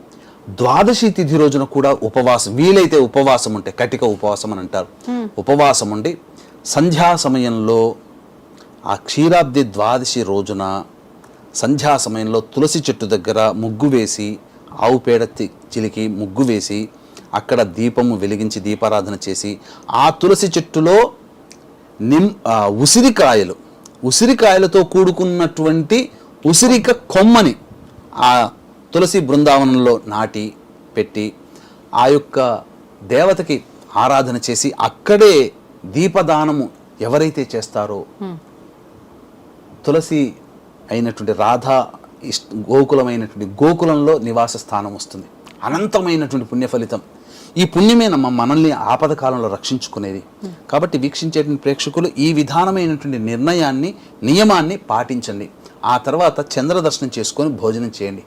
ద్వాదశి తిథి రోజున కూడా ఉపవాసం, వీలైతే ఉపవాసం ఉంటే కటిక ఉపవాసం అని అంటారు, ఉపవాసం ఉండి సంధ్యా సమయంలో ఆ క్షీరాబ్ది ద్వాదశి రోజున సంధ్యా సమయంలో తులసి చెట్టు దగ్గర ముగ్గు వేసి, ఆవు పేడ చిలికి ముగ్గు వేసి అక్కడ దీపము వెలిగించి దీపారాధన చేసి ఆ తులసి చెట్టులో ఉసిరికాయలతో కూడుకున్నటువంటి ఉసిరిక కొమ్మని ఆ తులసి బృందావనంలో నాటి పెట్టి ఆ యొక్క దేవతకి ఆరాధన చేసి అక్కడే దీపదానము ఎవరైతే చేస్తారో తులసి అయినటువంటి రాధా గోకులమైనటువంటి గోకులంలో నివాస స్థానం వస్తుంది. అనంతమైనటువంటి పుణ్య ఫలితం. ఈ పుణ్యమే మనల్ని ఆపద కాలంలో రక్షించుకునేది. కాబట్టి వీక్షించేటువంటి ప్రేక్షకులు ఈ విధానమైనటువంటి నియమాన్ని పాటించండి. ఆ తర్వాత చంద్ర దర్శనం చేసుకొని భోజనం చేయండి.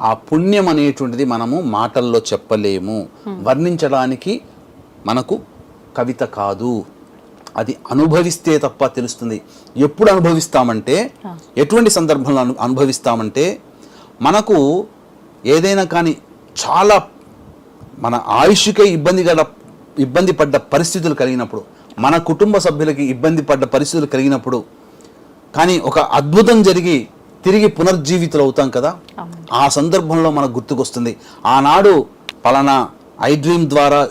ఆ పుణ్యం అనేటువంటిది మనము మాటల్లో చెప్పలేము, వర్ణించడానికి మనకు కవిత కాదు, అది అనుభవిస్తే తప్ప తెలుస్తుంది. ఎప్పుడు అనుభవిస్తామంటే, ఎటువంటి సందర్భంలో అనుభవిస్తామంటే, మనకు ఏదైనా కానీ చాలా మన ఆయుష్కే ఇబ్బంది పడ్డ పరిస్థితులు కలిగినప్పుడు, మన కుటుంబ సభ్యులకి ఇబ్బంది పడ్డ పరిస్థితులు కలిగినప్పుడు, కానీ ఒక అద్భుతం జరిగి తిరిగి పునర్జీవితులు అవుతాం కదా, ఆ సందర్భంలో మనకు గుర్తుకొస్తుంది, ఆనాడు పలానా ఐ డ్రీమ్ ద్వారా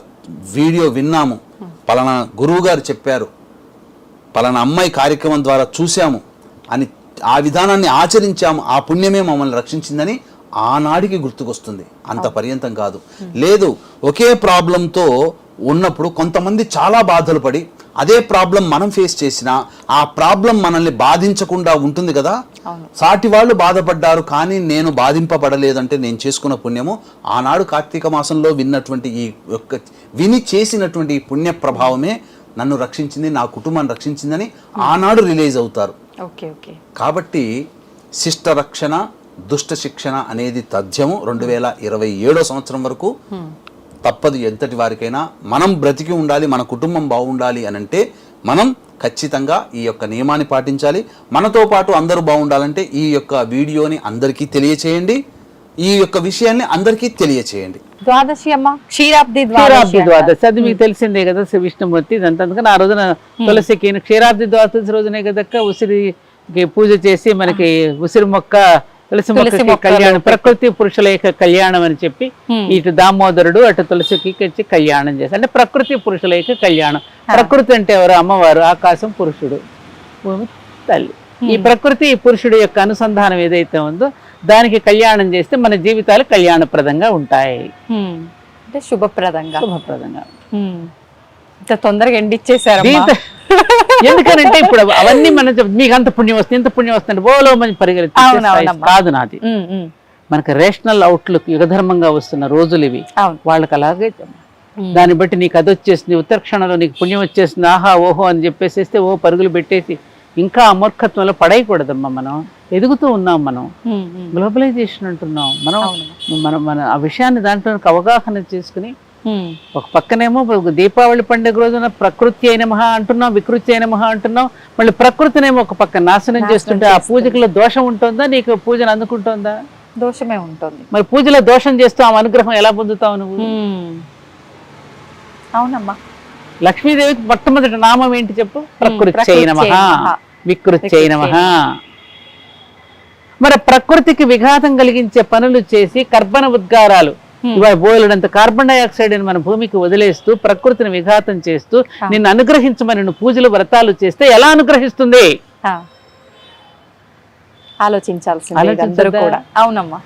వీడియో విన్నాము, పలానా గురువు గారు చెప్పారు, పలానా అమ్మాయి కార్యక్రమం ద్వారా చూశాము అని ఆ విధానాన్ని ఆచరించాము, ఆ పుణ్యమే మమ్మల్ని రక్షించిందని ఆనాడికి గుర్తుకొస్తుంది. అంత పర్యంతం కాదు. లేదు, ఒకే ప్రాబ్లంతో ఉన్నప్పుడు కొంతమంది చాలా బాధలు పడి అదే ప్రాబ్లం మనం ఫేస్ చేసినా ఆ ప్రాబ్లం మనల్ని బాధించకుండా ఉంటుంది కదా. సాటి వాళ్ళు బాధపడ్డారు కానీ నేను బాధింపబడలేదంటే నేను చేసుకున్న పుణ్యము ఆనాడు కార్తీక మాసంలో విని చేసినటువంటి ఈ పుణ్య ప్రభావమే నన్ను రక్షించింది, నా కుటుంబాన్ని రక్షించిందని ఆనాడు రిలీజ్ అవుతారు. కాబట్టి శిష్ట రక్షణ దుష్ట శిక్షణ అనేది తథ్యము 2027 సంవత్సరం వరకు తప్పదు. ఎంతటి వారికైనా మనం బ్రతికి ఉండాలి, మన కుటుంబం బాగుండాలి అని అంటే మనం ఖచ్చితంగా ఈ యొక్క నియమాన్ని పాటించాలి. మనతో పాటు అందరూ బాగుండాలంటే ఈ యొక్క వీడియోని అందరికీ తెలియచేయండి, ఈ యొక్క విషయాన్ని అందరికీ తెలియచేయండి. ద్వాదశి అమ్మ, క్షీరాబ్ది ద్వాదశి అది మీకు తెలిసిందే కదా, విష్ణుమూర్తి ఇదంతా. అందుకని ఆ రోజున తులసికి క్షీరాబ్ది ద్వాదశి రోజునే కదక్క ఉసిరికి పూజ చేసి మనకి ఉసిరి మొక్క తులసి మొక్క కళ్యాణం, ప్రకృతి పురుషుల యొక్క కళ్యాణం అని చెప్పి ఇటు దామోదరుడు అటు తులసికి వచ్చి కళ్యాణం చేసి, అంటే ప్రకృతి పురుషుల యొక్క కళ్యాణం. ప్రకృతి అంటే ఎవరు? అమ్మవారు, ఆకాశం పురుషుడు, భూమి తల్లి. ఈ ప్రకృతి ఈ పురుషుడు యొక్క అనుసంధానం ఏదైతే ఉందో దానికి కళ్యాణం చేస్తే మన జీవితాలు కళ్యాణప్రదంగా ఉంటాయి. అంటే శుభప్రదంగా. ఇంత తొందరగా ఎండిచ్చేసారు. ఎందుకనంటే ఇప్పుడు అవన్నీ మనం మీకు అంత పుణ్యం వస్తుంది ఇంత పుణ్యం వస్తుంది ఓలో మంది పరిగెత్తి కాదు నాది. మనకు రేషనల్ అవుట్లుక్ యుగధర్మంగా వస్తున్న రోజులు ఇవి. వాళ్ళకి అలాగే దాన్ని బట్టి నీకు అది వచ్చేసింది, ఉత్తర క్షణంలో నీకు పుణ్యం వచ్చేసింది, ఆహా ఓహో అని చెప్పేసేస్తే ఓ పరుగులు పెట్టేసి ఇంకా అమూర్ఖత్వంలో పడేయకూడదమ్మా. మనం ఎదుగుతూ ఉన్నాం, మనం గ్లోబలైజేషన్ అంటున్నాం. మనం మనం మన ఆ విషయాన్ని దాంట్లో అవగాహన చేసుకుని ఒక పక్కనేమో దీపావళి పండుగ రోజున ప్రకృతి అయిన మహా అంటున్నాం, వికృతి అయిన మహా అంటున్నాం, మళ్ళీ ప్రకృతినేమో ఒక పక్క నాశనం చేస్తుంటే ఆ పూజకులో దోషం ఉంటుందా? నీకు పూజను అందుకుంటుందా? దోషమే ఉంటుంది. మరి పూజలో దోషం చేస్తూ ఆ అనుగ్రహం ఎలా పొందుతావు నువ్వు? అవునమ్మా. లక్ష్మీదేవికి మొట్టమొదటి నామం ఏంటి చెప్పు? ప్రకృతి నమః, వికృతి నమః. మరి ప్రకృతికి విఘాతం కలిగించే పనులు చేసి కర్బన ఉద్గారాలు ఇవాళ బోలెడంత కార్బన్ డైఆక్సైడ్ అని మన భూమికి వదిలేస్తూ ప్రకృతిని విఘాతం చేస్తూ నిన్ను అనుగ్రహించమని నువ్వు పూజలు వ్రతాలు చేస్తే ఎలా అనుగ్రహిస్తుంది? ఆలోచించాల్సింది కూడా. అవునమ్మా.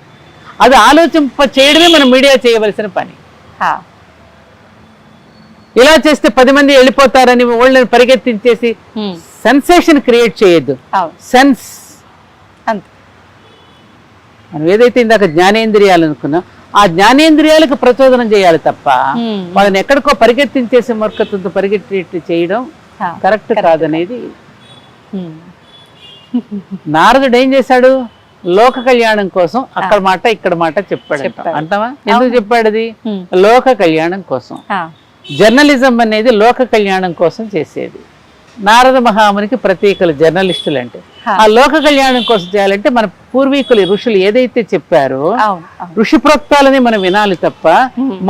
అది ఆలోచింప చేయడమే మనం మీడియా చేయవలసిన పని. ఇలా చేస్తే 10 మంది వెళ్ళిపోతారని వాళ్ళని పరిగెత్తించేసి సెన్సేషన్ క్రియేట్ చేయొద్దు. సెన్స్ మనం ఏదైతే ఇందాక జ్ఞానేంద్రియాలు అనుకున్నాం ఆ జ్ఞానేంద్రియాలకు ప్రచోదనం చేయాలి తప్ప వాళ్ళని ఎక్కడికో పరిగెత్తించేసి మూర్ఖత్వంతో పరిగెత్తి చేయడం కరెక్ట్ కాదనేది. నారదుడు ఏం చేశాడు? లోక కళ్యాణం కోసం అక్కడ మాట ఇక్కడ మాట చెప్పాడు అంటావా? ఎందుకు చెప్పాడు? అది లోక కళ్యాణం కోసం. జర్నలిజం అనేది లోక కళ్యాణం కోసం చేసేది. నారద మహామునికి ప్రతీకలు జర్నలిస్టులు అంటే. ఆ లోక కళ్యాణం కోసం చేయాలంటే మన పూర్వీకులు ఋషులు ఏదైతే చెప్పారో ఋషి ప్రోక్తాలని మనం వినాలి తప్ప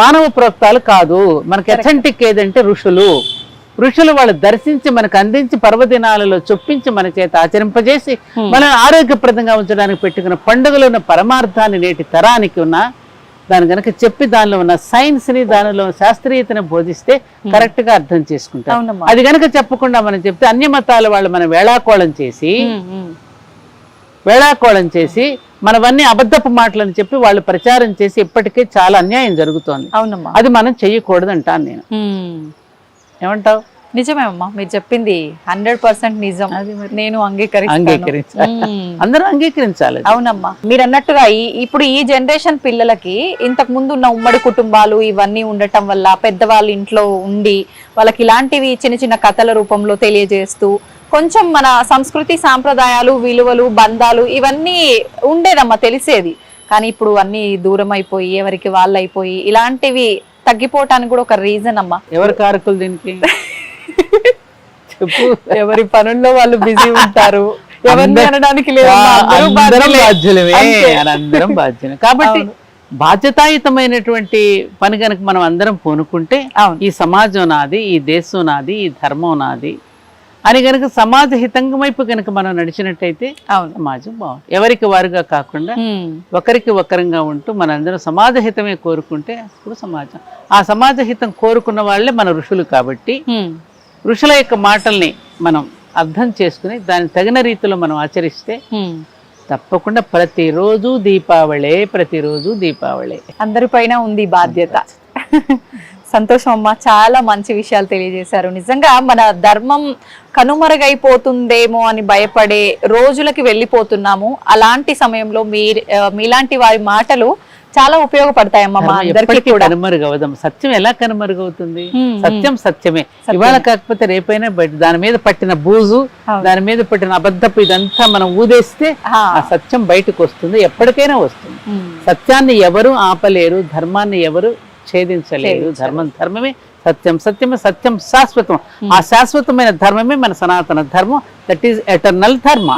మానవ ప్రోక్తాలు కాదు. మనకి అథెంటిక్ ఏదంటే ఋషులు. ఋషులు వాళ్ళు దర్శించి మనకు అందించి పర్వదినాలలో చొప్పించి మన చేత ఆచరింపజేసి మనం ఆరోగ్యప్రదంగా ఉంచడానికి పెట్టుకున్న పండుగలో ఉన్న పరమార్థాన్ని నేటి తరానికి ఉన్న దాని కనుక చెప్పి దానిలో ఉన్న సైన్స్ ని దానిలో శాస్త్రీయతను బోధిస్తే కరెక్ట్ గా అర్థం చేసుకుంటాం. అది కనుక చెప్పకుండా మనం చెప్తే అన్య మతాల వాళ్ళు మనం వేళాకోళం చేసి మనవన్నీ అబద్ధపు మాటలని చెప్పి వాళ్ళు ప్రచారం చేసి ఇప్పటికే చాలా అన్యాయం జరుగుతోంది. అది మనం చెయ్యకూడదు అంటాను నేను. ఏమంటావు? నిజమే అమ్మా, మీరు చెప్పింది 100% నిజం. నేను అందరూ అంగీకరించాలి. అవునమ్మా, మీరు అన్నట్టుగా ఇప్పుడు ఈ జనరేషన్ పిల్లలకి ఇంతకు ముందు ఉన్న ఉమ్మడి కుటుంబాలు ఇవన్నీ ఉండటం వల్ల పెద్దవాళ్ళు ఇంట్లో ఉండి వాళ్ళకి ఇలాంటివి చిన్న చిన్న కథల రూపంలో తెలియజేస్తూ కొంచెం మన సంస్కృతి సాంప్రదాయాలు విలువలు బంధాలు ఇవన్నీ ఉండేదమ్మా, తెలిసేది. కానీ ఇప్పుడు అన్ని దూరం అయిపోయి ఎవరికి వాళ్ళు అయిపోయి ఇలాంటివి తగ్గిపోవటానికి కూడా ఒక రీజన్ అమ్మా. ఎవరి కారకులు దీనికి? చెప్పు. ఎవరి పనుల్లో వాళ్ళు బిజీ ఉంటారు. ఎవరిని అనడానికి లేదు. అందరం బాధ్యులమే. కాబట్టి బాధ్యతాయుతమైనటువంటి పని కనుక మనం అందరం పూనుకుంటే ఈ సమాజం నాది, ఈ దేశం నాది, ఈ ధర్మం నాది అని కనుక సమాజ హితంగం వైపు కనుక మనం నడిచినట్టయితే సమాజం బాగుంది. ఎవరికి వారుగా కాకుండా ఒకరికి ఒకరంగా ఉంటూ మనందరం సమాజ హితమే కోరుకుంటే అప్పుడు సమాజం. ఆ సమాజ హితం కోరుకున్న వాళ్ళే మన ఋషులు. కాబట్టి ఋషుల యొక్క మాటల్ని మనం అర్థం చేసుకుని దాని తగిన రీతిలో మనం ఆచరిస్తే తప్పకుండా ప్రతిరోజు దీపావళే. అందరిపైన ఉంది బాధ్యత. సంతోషం అమ్మా, చాలా మంచి విషయాలు తెలియజేశారు. నిజంగా మన ధర్మం కనుమరుగైపోతుందేమో అని భయపడే రోజులకి వెళ్ళిపోతున్నాము. అలాంటి సమయంలో మీలాంటి వారి మాటలు చాలా ఉపయోగపడతాయమ్మా మా అందరికీ కూడా. కనుమరుగవదం. సత్యం ఎలా కనుమరుగవుతుంది? సత్యం సత్యమే. ఇవాళ కాకపోతే రేపైనా దాని మీద పట్టిన బూజు, దాని మీద పట్టిన అబద్ధపు ఇదంతా మనం ఊదేస్తే ఆ సత్యం బయటకు వస్తుంది, ఎప్పటికైనా వస్తుంది. సత్యాన్ని ఎవరు ఆపలేరు, ధర్మాన్ని ఎవరు ఛేదించలేరు. ధర్మమే సత్యం, సత్యం శాశ్వతం. ఆ శాశ్వతమైన ధర్మమే మన సనాతన ధర్మం. దట్ ఈస్ ఎటర్నల్ ధర్మ.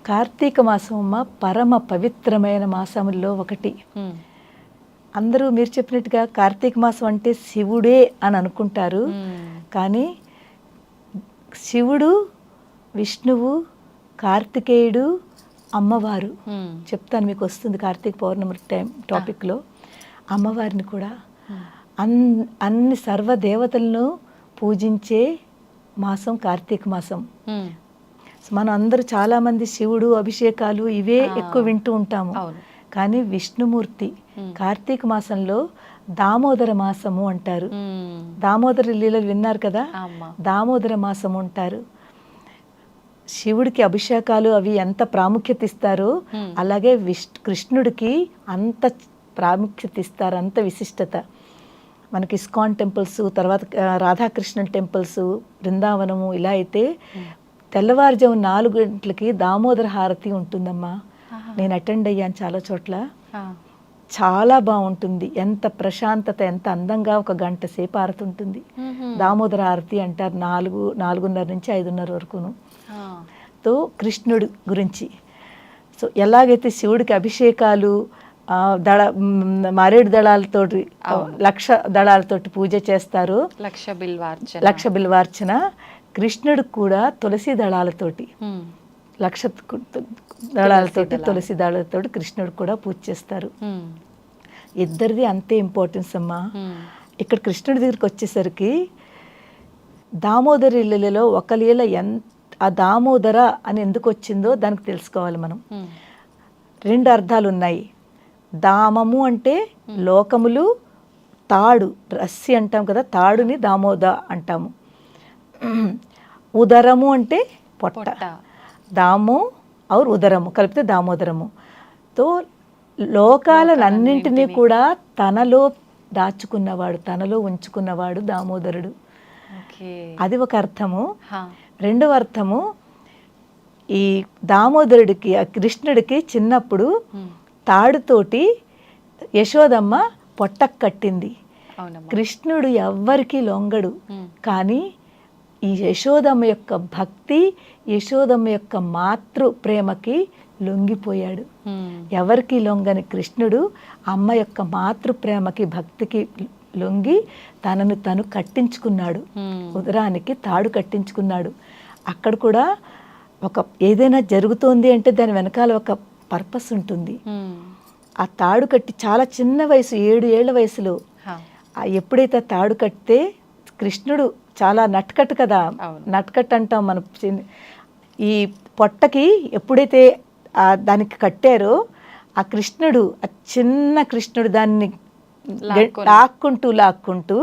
కార్తీక మాసం అమ్మ పరమ పవిత్రమైన మాసముల్లో ఒకటి. అందరూ మీరు చెప్పినట్టుగా కార్తీక మాసం అంటే శివుడే అని అనుకుంటారు. కానీ శివుడు, విష్ణువు, కార్తికేయుడు, అమ్మవారు. చెప్తాను, మీకు వస్తుంది కార్తీక పౌర్ణమి టాపిక్లో. అమ్మవారిని కూడా అన్ని సర్వదేవతలను పూజించే మాసం కార్తీక మాసం. మనం అందరూ చాలా మంది శివుడు అభిషేకాలు ఇవే ఎక్కువ వింటూ ఉంటాము. కానీ విష్ణుమూర్తి కార్తీక మాసంలో దామోదర మాసము అంటారు. దామోదర లీలలు విన్నారు కదా, దామోదర మాసము అంటారు. శివుడికి అభిషేకాలు అవి ఎంత ప్రాముఖ్యత ఇస్తారో అలాగే కృష్ణుడికి అంత ప్రాముఖ్యత ఇస్తారు, అంత విశిష్టత. మనకి ఇస్కాన్ టెంపుల్స్, తర్వాత రాధాకృష్ణ టెంపుల్స్, బృందావనము ఇలా అయితే తెల్లవారుజాము 4 గంటలకి దామోదర హారతి ఉంటుందమ్మా. నేను అటెండ్ అయ్యాను చాలా చోట్ల. చాలా బాగుంటుంది. ఎంత ప్రశాంతత, ఎంత అందంగా 1 గంట సేపు హారతి ఉంటుంది. దామోదర హారతి అంటారు. 4:30 నుంచి 5:30 వరకును. తో కృష్ణుడు గురించి సో ఎలాగైతే శివుడికి అభిషేకాలు మారేడు దళాలతోటి 1,00,000 దళాలతోటి పూజ చేస్తారు, 1,00,000 బిల్వార్చన. కృష్ణుడికి కూడా తులసి దళాలతోటి 1,00,000 దళాలతోటి తులసి దళాలతోటి కృష్ణుడికి కూడా పూజ చేస్తారు. ఇద్దరిది అంతే ఇంపార్టెన్స్ అమ్మా. ఇక్కడ కృష్ణుడి దగ్గరికి వచ్చేసరికి దామోదరి లీలలో ఒక లీల ఆ దామోదర అని ఎందుకు వచ్చిందో దానికి తెలుసుకోవాలి మనం. 2 అర్థాలు ఉన్నాయి. దామము అంటే లోకములు, తాడు రస్సి అంటాం కదా, తాడుని దామోద అంటాము. ఉదరము అంటే పొట్ట, దాము ఔర్ ఉదరము కలిపితే దామోదరము. తో లోకాలన్నింటినీ కూడా తనలో దాచుకున్నవాడు, తనలో ఉంచుకున్నవాడు దామోదరుడు. అది ఒక అర్థము. రెండవ అర్థము, ఈ దామోదరుడికి కృష్ణుడికి చిన్నప్పుడు తాడుతోటి యశోదమ్మ పొట్టకు కట్టింది. కృష్ణుడు ఎవ్వరికీ లొంగడు, కానీ ఈ యశోదమ్మ యొక్క భక్తి, యశోదమ్మ యొక్క మాతృ ప్రేమకి లొంగిపోయాడు. ఎవరికి లొంగని కృష్ణుడు అమ్మ యొక్క మాతృ ప్రేమకి, భక్తికి లొంగి తనను తను కట్టించుకున్నాడు, ఉదరానికి తాడు కట్టించుకున్నాడు. అక్కడ కూడా ఏదైనా జరుగుతోంది అంటే దాని వెనకాల ఒక పర్పస్ ఉంటుంది. ఆ తాడు కట్టి చాలా చిన్న వయసు, 7 ఏళ్ల వయసులో ఎప్పుడైతే తాడు కట్టితే, కృష్ణుడు చాలా నట్కట్ కదా, నట్కట్ అంటాం మనం. ఈ పొట్టకి ఎప్పుడైతే దానికి కట్టారో ఆ కృష్ణుడు, ఆ చిన్న కృష్ణుడు దాన్ని లాక్కుంటూ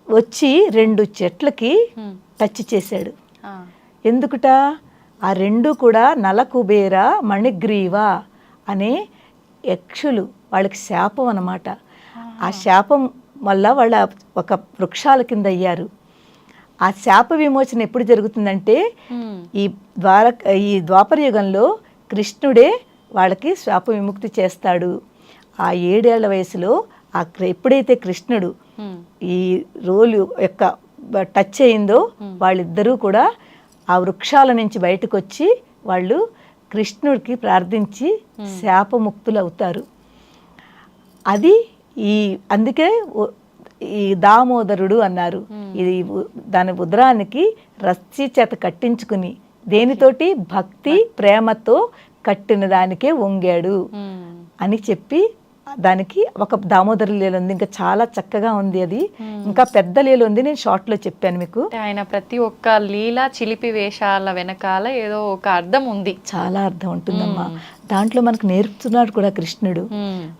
వచ్చి 2 చెట్లకి టచ్ చేశాడు. ఎందుకుట? ఆ 2 కూడా నలకుబేర మణిగ్రీవ అనే యక్షులు, వాళ్ళకి శాపం అన్నమాట. ఆ శాపం వల్ల వాళ్ళ ఒక వృక్షాల కింద అయ్యారు. ఆ శాప విమోచన ఎప్పుడు జరుగుతుందంటే ఈ ద్వాపర యుగంలో కృష్ణుడే వాళ్ళకి శాప విముక్తి చేస్తాడు. ఆ 7 ఏళ్ల వయసులో ఎప్పుడైతే కృష్ణుడు ఈ రోలు యొక్క టచ్ అయిందో వాళ్ళిద్దరూ కూడా ఆ వృక్షాల నుంచి బయటకు వచ్చి వాళ్ళు కృష్ణుడికి ప్రార్థించి శాపముక్తులు అవుతారు. అది అందుకే ఈ దామోదరుడు అన్నారు. ఇది దాని ఉదరానికి రస్సి చేత కట్టించుకుని, దేనితోటి? భక్తి ప్రేమతో కట్టిన దానికే వంగాడు అని చెప్పి దానికి ఒక దామోదర లీల ఉంది. ఇంకా చాలా చక్కగా ఉంది. అది ఇంకా పెద్ద లీల ఉంది, నేను షార్ట్ లో చెప్పాను మీకు. ఆయన ప్రతి ఒక్క లీల చిలిపి వేషాల వెనకాల ఏదో ఒక అర్థం ఉంది, చాలా అర్థం ఉంటుందమ్మా. దాంట్లో మనకు నేర్పుతున్నాడు కూడా కృష్ణుడు.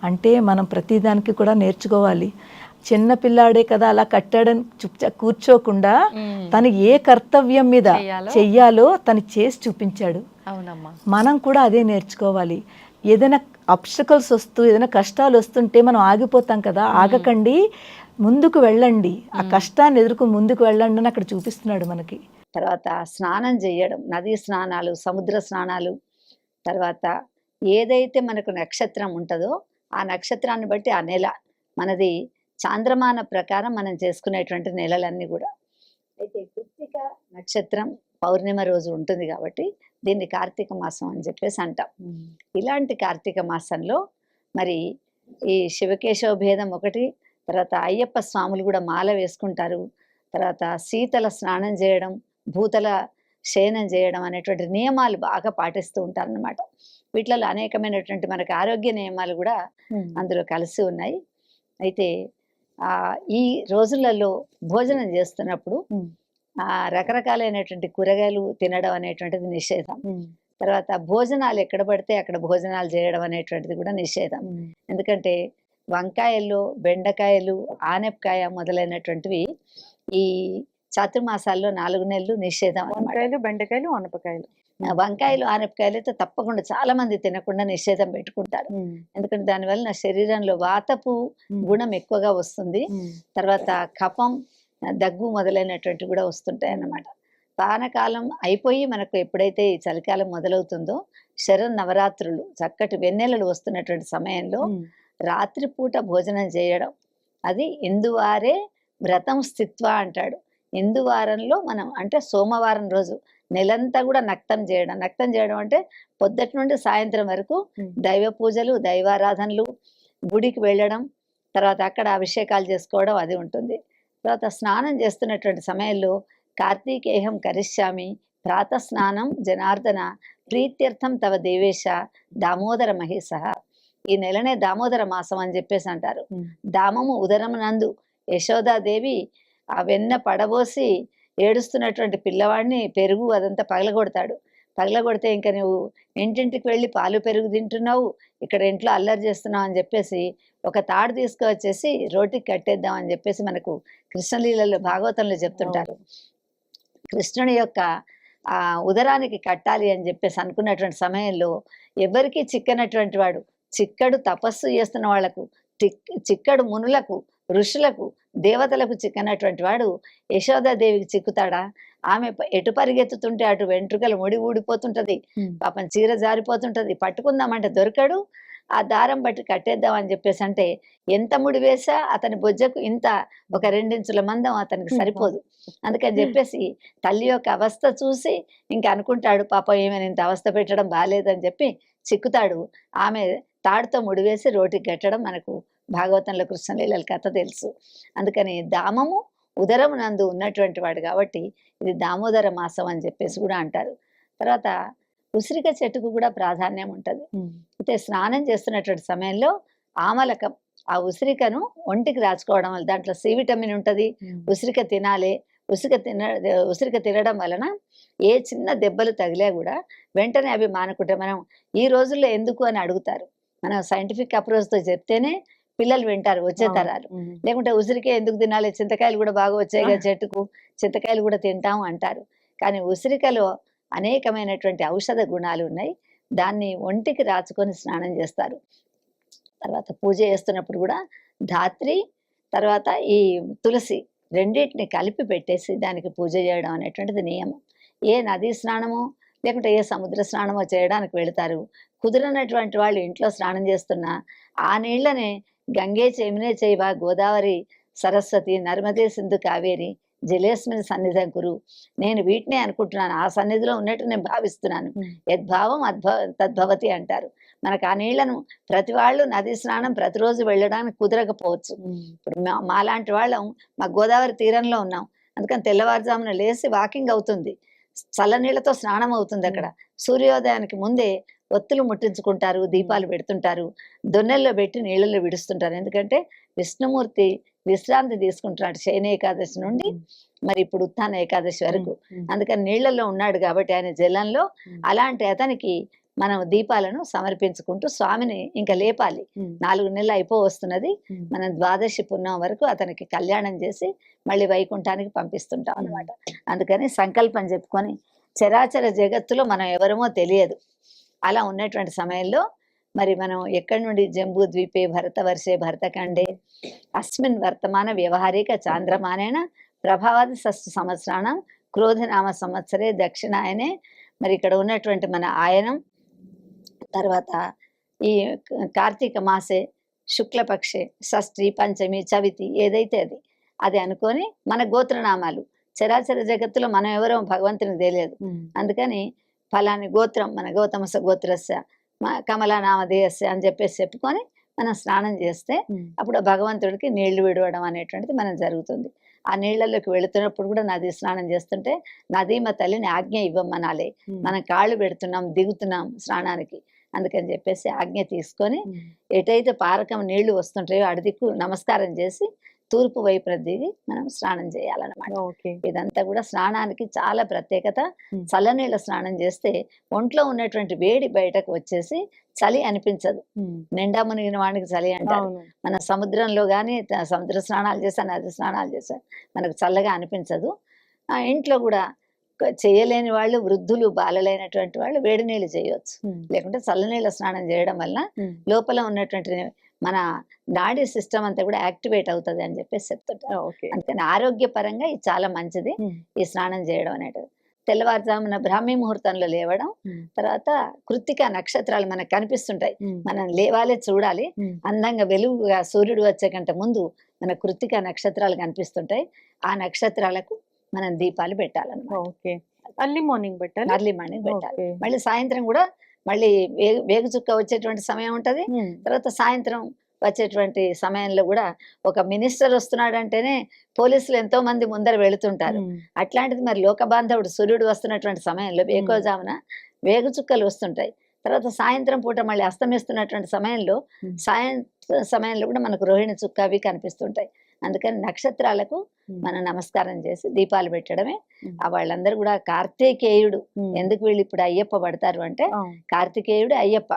అంటే మనం ప్రతిదానికి కూడా నేర్చుకోవాలి. చిన్న పిల్లాడే కదా అలా కట్టాడని కూర్చోకుండా తను ఏ కర్తవ్యం మీద చెయ్యాలో తను చేసి చూపించాడు. మనం కూడా అదే నేర్చుకోవాలి. ఏదైనా అబ్స్టకల్స్ ఏదైనా కష్టాలు వస్తుంటే మనం ఆగిపోతాం కదా, ఆగకండి, ముందుకు వెళ్ళండి, ఆ కష్టాన్ని ఎదుర్కొని ముందుకు వెళ్ళండి అని అక్కడ చూపిస్తున్నాడు మనకి. తర్వాత స్నానం చేయడం, నదీ స్నానాలు, సముద్ర స్నానాలు, తర్వాత ఏదైతే మనకు నక్షత్రం ఉంటుందో ఆ నక్షత్రాన్ని బట్టి ఆ నెల మనది చాంద్రమాన ప్రకారం మనం చేసుకునేటువంటి నెలలన్నీ కూడా. అయితే కృత్తిక నక్షత్రం పౌర్ణిమ రోజు ఉంటుంది కాబట్టి దీన్ని కార్తీక మాసం అని చెప్పేసి అంటాం. ఇలాంటి కార్తీక మాసంలో మరి ఈ శివకేశవ భేదం ఒకటి, తర్వాత అయ్యప్ప స్వాములు కూడా మాల వేసుకుంటారు, తర్వాత శీతల స్నానం చేయడం, భూతల శయనం చేయడం అనేటువంటి నియమాలు బాగా పాటిస్తూ ఉంటారు అన్నమాట. వీటిలో అనేకమైనటువంటి మనకు ఆరోగ్య నియమాలు కూడా అందులో కలిసి ఉన్నాయి. అయితే ఈ రోజులలో భోజనం చేస్తున్నప్పుడు రకరకాలైనటువంటి కూరగాయలు తినడం అనేటువంటిది నిషేధం. తర్వాత భోజనాలు ఎక్కడ పడితే అక్కడ భోజనాలు చేయడం అనేటువంటిది కూడా నిషేధం. ఎందుకంటే వంకాయలు, బెండకాయలు, ఆనపకాయ మొదలైనటువంటివి ఈ చాతుర్మాసాల్లో 4 నెలలు నిషేధం అన్నమాట. వంకాయలు, బెండకాయలు, ఆనపకాయలు. వంకాయలు, ఆనపకాయలు అయితే తప్పకుండా చాలా మంది తినకుండా నిషేధం పెట్టుకుంటారు. ఎందుకంటే దానివల్ల శరీరంలో వాతపు గుణం ఎక్కువగా వస్తుంది. తర్వాత కఫం, దగ్గు మొదలైనటువంటి కూడా వస్తుంటాయి అన్నమాట. వానకాలం అయిపోయి మనకు ఎప్పుడైతే ఈ చలికాలం మొదలవుతుందో శరన్నవరాత్రులు చక్కటి వెన్నెలలు వస్తున్నటువంటి సమయంలో రాత్రిపూట భోజనం చేయడం, అది ఇందువారే వ్రతం స్థిత్వ అంటాడు. ఇందువారంలో మనం అంటే సోమవారం రోజు నెలంతా కూడా నక్తం చేయడం అంటే పొద్దుటి నుండి సాయంత్రం వరకు దైవ పూజలు, దైవారాధనలు, గుడికి వెళ్ళడం, తర్వాత అక్కడ అభిషేకాలు చేసుకోవడం అది ఉంటుంది. తర్వాత స్నానం చేస్తున్నటువంటి సమయంలో కార్తీకేయం కరిష్యామి ప్రాతస్నానం జనార్దన ప్రీత్యర్థం తవ దేవేశ దామోదర మహేశ. ఈ నెలనే దామోదర మాసం అని చెప్పేసి అంటారు. దామము ఉదరమునందు యశోదాదేవి ఆ వెన్న పడబోసి ఏడుస్తున్నటువంటి పిల్లవాడిని పెరుగు అదంతా పగలగొడితే ఇంకా నువ్వు ఇంటింటికి వెళ్ళి పాలు పెరుగు తింటున్నావు, ఇక్కడ ఇంట్లో అల్లరి చేస్తున్నావు అని చెప్పేసి ఒక తాడు తీసుకువచ్చేసి రోటికి కట్టేద్దాం అని చెప్పేసి మనకు కృష్ణలీలలో భాగవతంలో చెప్తుంటారు. కృష్ణుని యొక్క ఆ ఉదరానికి కట్టాలి అని చెప్పేసి అనుకున్నటువంటి సమయంలో ఎవరికి చిక్కనటువంటి వాడు, చిక్కడు తపస్సు చేస్తున్న వాళ్లకు, చిక్కడు మునులకు, ఋషులకు, దేవతలకు చిక్కనటువంటి వాడు యశోదాదేవికి చిక్కుతాడా? ఆమె ఎటు పరిగెత్తుతుంటే అటు వెంట్రుకలు ముడి ఊడిపోతుంటది, పాపం చీర జారిపోతుంటది, పట్టుకుందామంటే దొరకడు. ఆ దారం బట్టి కట్టేద్దాం అని చెప్పేసి అంటే ఎంత ముడి వేసా అతని బొజ్జకు ఇంత ఒక 2 ఇంచుల మందం అతనికి సరిపోదు. అందుకని చెప్పేసి తల్లి యొక్క అవస్థ చూసి ఇంకా అనుకుంటాడు, పాపం ఏమైనా ఇంత అవస్థ పెట్టడం బాగాలేదని చెప్పి చిక్కుతాడు. ఆమె తాడుతో ముడివేసి రోటికి కట్టడం మనకు భాగవతంలో కృష్ణలీలల కథ తెలుసు. అందుకని దామము ఉదరమునందు ఉన్నటువంటి వాడు కాబట్టి ఇది దామోదర మాసం అని చెప్పేసి కూడా అంటారు. తర్వాత ఉసిరిక చెట్టుకు కూడా ప్రాధాన్యం ఉంటుంది. అయితే స్నానం చేస్తున్నటువంటి సమయంలో ఆమలకం, ఆ ఉసిరికను ఒంటికి రాచుకోవడం వల్ల దాంట్లో సి విటమిన్ ఉంటుంది. ఉసిరిక తినాలి. ఉసిరిక తినడం వలన ఏ చిన్న దెబ్బలు తగిలే కూడా వెంటనే అవి మానుకుంటే, మనం ఈ రోజుల్లో ఎందుకు అని అడుగుతారు. మనం సైంటిఫిక్ అప్రోచ్తో చెప్తేనే పిల్లలు వింటారు, వచ్చే తరాలు. లేకుంటే ఉసిరికే ఎందుకు తినాలి, చింతకాయలు కూడా బాగా వచ్చాయిగా చెట్టుకు, చింతకాయలు కూడా తింటాము అంటారు. కానీ ఉసిరికలో అనేకమైనటువంటి ఔషధ గుణాలు ఉన్నాయి. దాన్ని ఒంటికి రాచుకొని స్నానం చేస్తారు. తర్వాత పూజ చేస్తున్నప్పుడు కూడా ధాత్రి తర్వాత ఈ తులసి రెండింటిని కలిపి పెట్టేసి దానికి పూజ చేయడం అనేటువంటిది నియమం. ఏ నదీ స్నానమో లేకుంటే ఏ సముద్ర స్నానమో చేయడానికి వెళతారు. కుదిరినటువంటి వాళ్ళు ఇంట్లో స్నానం చేస్తున్నా ఆ నీళ్లనే గంగే యమునే చైవ గోదావరి సరస్వతి నర్మదే సింధు కావేరి జలేస్మిన్ సన్నిధం కురు. నేను వీటినే అనుకుంటున్నాను, ఆ సన్నిధిలో ఉన్నట్టు నేను భావిస్తున్నాను. యద్భావం తద్భవతి అంటారు. మనకు ఆ నీళ్లను ప్రతి వాళ్ళు నది స్నానం ప్రతిరోజు వెళ్ళడానికి కుదరకపోవచ్చు. ఇప్పుడు మాలాంటి వాళ్ళం మా గోదావరి తీరంలో ఉన్నాం. అందుకని తెల్లవారుజామున లేచి వాకింగ్ అవుతుంది, చల్లనీళ్లతో స్నానం అవుతుంది. అక్కడ సూర్యోదయానికి ముందే ఒత్తులు ముట్టించుకుంటారు, దీపాలు పెడుతుంటారు, దొన్నెల్లో పెట్టి నీళ్ళలో విడుస్తుంటారు. ఎందుకంటే విష్ణుమూర్తి విశ్రాంతి తీసుకుంటున్నాడు శయన ఏకాదశి నుండి మరి ఇప్పుడు ఉత్థాన ఏకాదశి వరకు. అందుకని నీళ్లలో ఉన్నాడు కాబట్టి ఆయన జలంలో. అలాంటి అతనికి మనం దీపాలను సమర్పించుకుంటూ స్వామిని ఇంకా లేపాలి. 4 నెలలు వస్తున్నది. మనం ద్వాదశి పున్నం వరకు అతనికి కళ్యాణం చేసి మళ్ళీ వైకుంఠానికి పంపిస్తుంటాం అన్నమాట. అందుకని సంకల్పం చెప్పుకొని చరాచర జగత్తులో మనం ఎవరమో తెలియదు. అలా ఉన్నటువంటి సమయంలో మరి మనం ఎక్కడి నుండి జంబూ ద్వీపే భరతవర్షే భరతఖండే అస్మిన్ వర్తమాన వ్యవహారిక చాంద్రమానేన ప్రభావాది 6 సంవత్సరాణం క్రోధనామ సంవత్సరే దక్షిణాయనే. మరి ఇక్కడ ఉన్నటువంటి మన ఆయనం తర్వాత ఈ కార్తీక మాసే శుక్లపక్షే షష్ఠి పంచమి చవితి ఏదైతే అది అనుకొని మన గోత్రనామాలు చరాచర జగత్తులో మనం ఎవరో భగవంతునికి తెలియదు. అందుకని ఫలాని గోత్రం మన గౌతమస గోత్రస్య కమలానామధేయస్య అని చెప్పేసి చెప్పుకొని మనం స్నానం చేస్తే అప్పుడు భగవంతుడికి నీళ్లు విడవడం అనేటువంటిది మనం జరుగుతుంది. ఆ నీళ్లలోకి వెళుతున్నప్పుడు కూడా నది స్నానం చేస్తుంటే నదీమ తల్లిని ఆజ్ఞ ఇవ్వమనాలి. మనం కాళ్ళు పెడుతున్నాం, దిగుతున్నాం స్నానానికి, అందుకని చెప్పేసి ఆజ్ఞ తీసుకొని ఎటైతే పారకం నీళ్లు వస్తుంటాయో అడిదిక్కు నమస్కారం చేసి తూర్పు వైపున దిగి మనం స్నానం చేయాలన్నమాట. ఓకే. ఇదంతా కూడా స్నానానికి చాలా ప్రత్యేకత. Hmm. చల్లనీళ్ళ స్నానం చేస్తే ఒంట్లో ఉన్నటువంటి వేడి బయటకు వచ్చేసి చలి అనిపించదు. నిండా మునిగిన వాడికి చలి అంటారు. అవును. మన సముద్రంలో కానీ సముద్ర స్నానాలు చేసా, నది స్నానాలు చేసా మనకు చల్లగా అనిపించదు. ఇంట్లో కూడా చేయలేని వాళ్ళు, వృద్ధులు, బాలలైనటువంటి వాళ్ళు వేడి నీళ్ళు చేయవచ్చు. లేకుంటే చల్లనీళ్ళ స్నానం చేయడం వల్ల లోపల ఉన్నటువంటి మన నాడీ సిస్టమ్ అంతా కూడా యాక్టివేట్ అవుతుంది అని చెప్పేసి చెప్తుంటారు. ఓకే. అందుకని ఆరోగ్యపరంగా ఇది చాలా మంచిది ఈ స్నానం చేయడం అనేది. తెల్లవారుజామున బ్రాహ్మీ ముహూర్తంలో లేవడం, తర్వాత కృత్తిక నక్షత్రాలు మనకు కనిపిస్తుంటాయి. మనం లేవాలి, చూడాలి. అందంగా వెలుగుగా సూర్యుడు వచ్చే కంటే ముందు మన కృత్తిక నక్షత్రాలు కనిపిస్తుంటాయి. ఆ నక్షత్రాలకు మనం దీపాలు పెట్టాలన్నమాట. ఓకే. అర్లీ మార్నింగ్ పెట్టాలి. అర్లీ మార్నింగ్ పెట్టాలి. ఓకే. మళ్ళీ సాయంత్రం కూడా మళ్ళీ వేగుచుక్క వచ్చేటువంటి సమయం ఉంటది. తర్వాత సాయంత్రం వచ్చేటువంటి సమయంలో కూడా ఒక మినిస్టర్ వస్తున్నాడంటేనే పోలీసులు ఎంతో మంది ముందర వెళుతుంటారు. అట్లాంటిది మరి లోక బాంధవుడు సూర్యుడు వస్తున్నటువంటి సమయంలో వేకోజామున వేగుచుక్కలు వస్తుంటాయి. తర్వాత సాయంత్రం పూట మళ్ళీ అస్తమిస్తున్నటువంటి సమయంలో సమయంలో కూడా మనకు రోహిణి చుక్క అవి కనిపిస్తుంటాయి. అందుకని నక్షత్రాలకు మనం నమస్కారం చేసి దీపాలు పెట్టడమే. వాళ్ళందరూ కూడా కార్తికేయుడు, ఎందుకు వీళ్ళు ఇప్పుడు అయ్యప్ప పడతారు అంటే కార్తికేయుడు అయ్యప్ప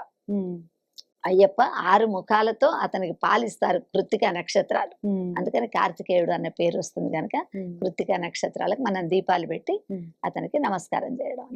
6 ముఖాలతో అతనికి పాలిస్తారు కృత్తిక నక్షత్రాలు. అందుకని కార్తికేయుడు అనే పేరు వస్తుంది కనుక కృత్తిక నక్షత్రాలకు మనం దీపాలు పెట్టి అతనికి నమస్కారం చేయడం.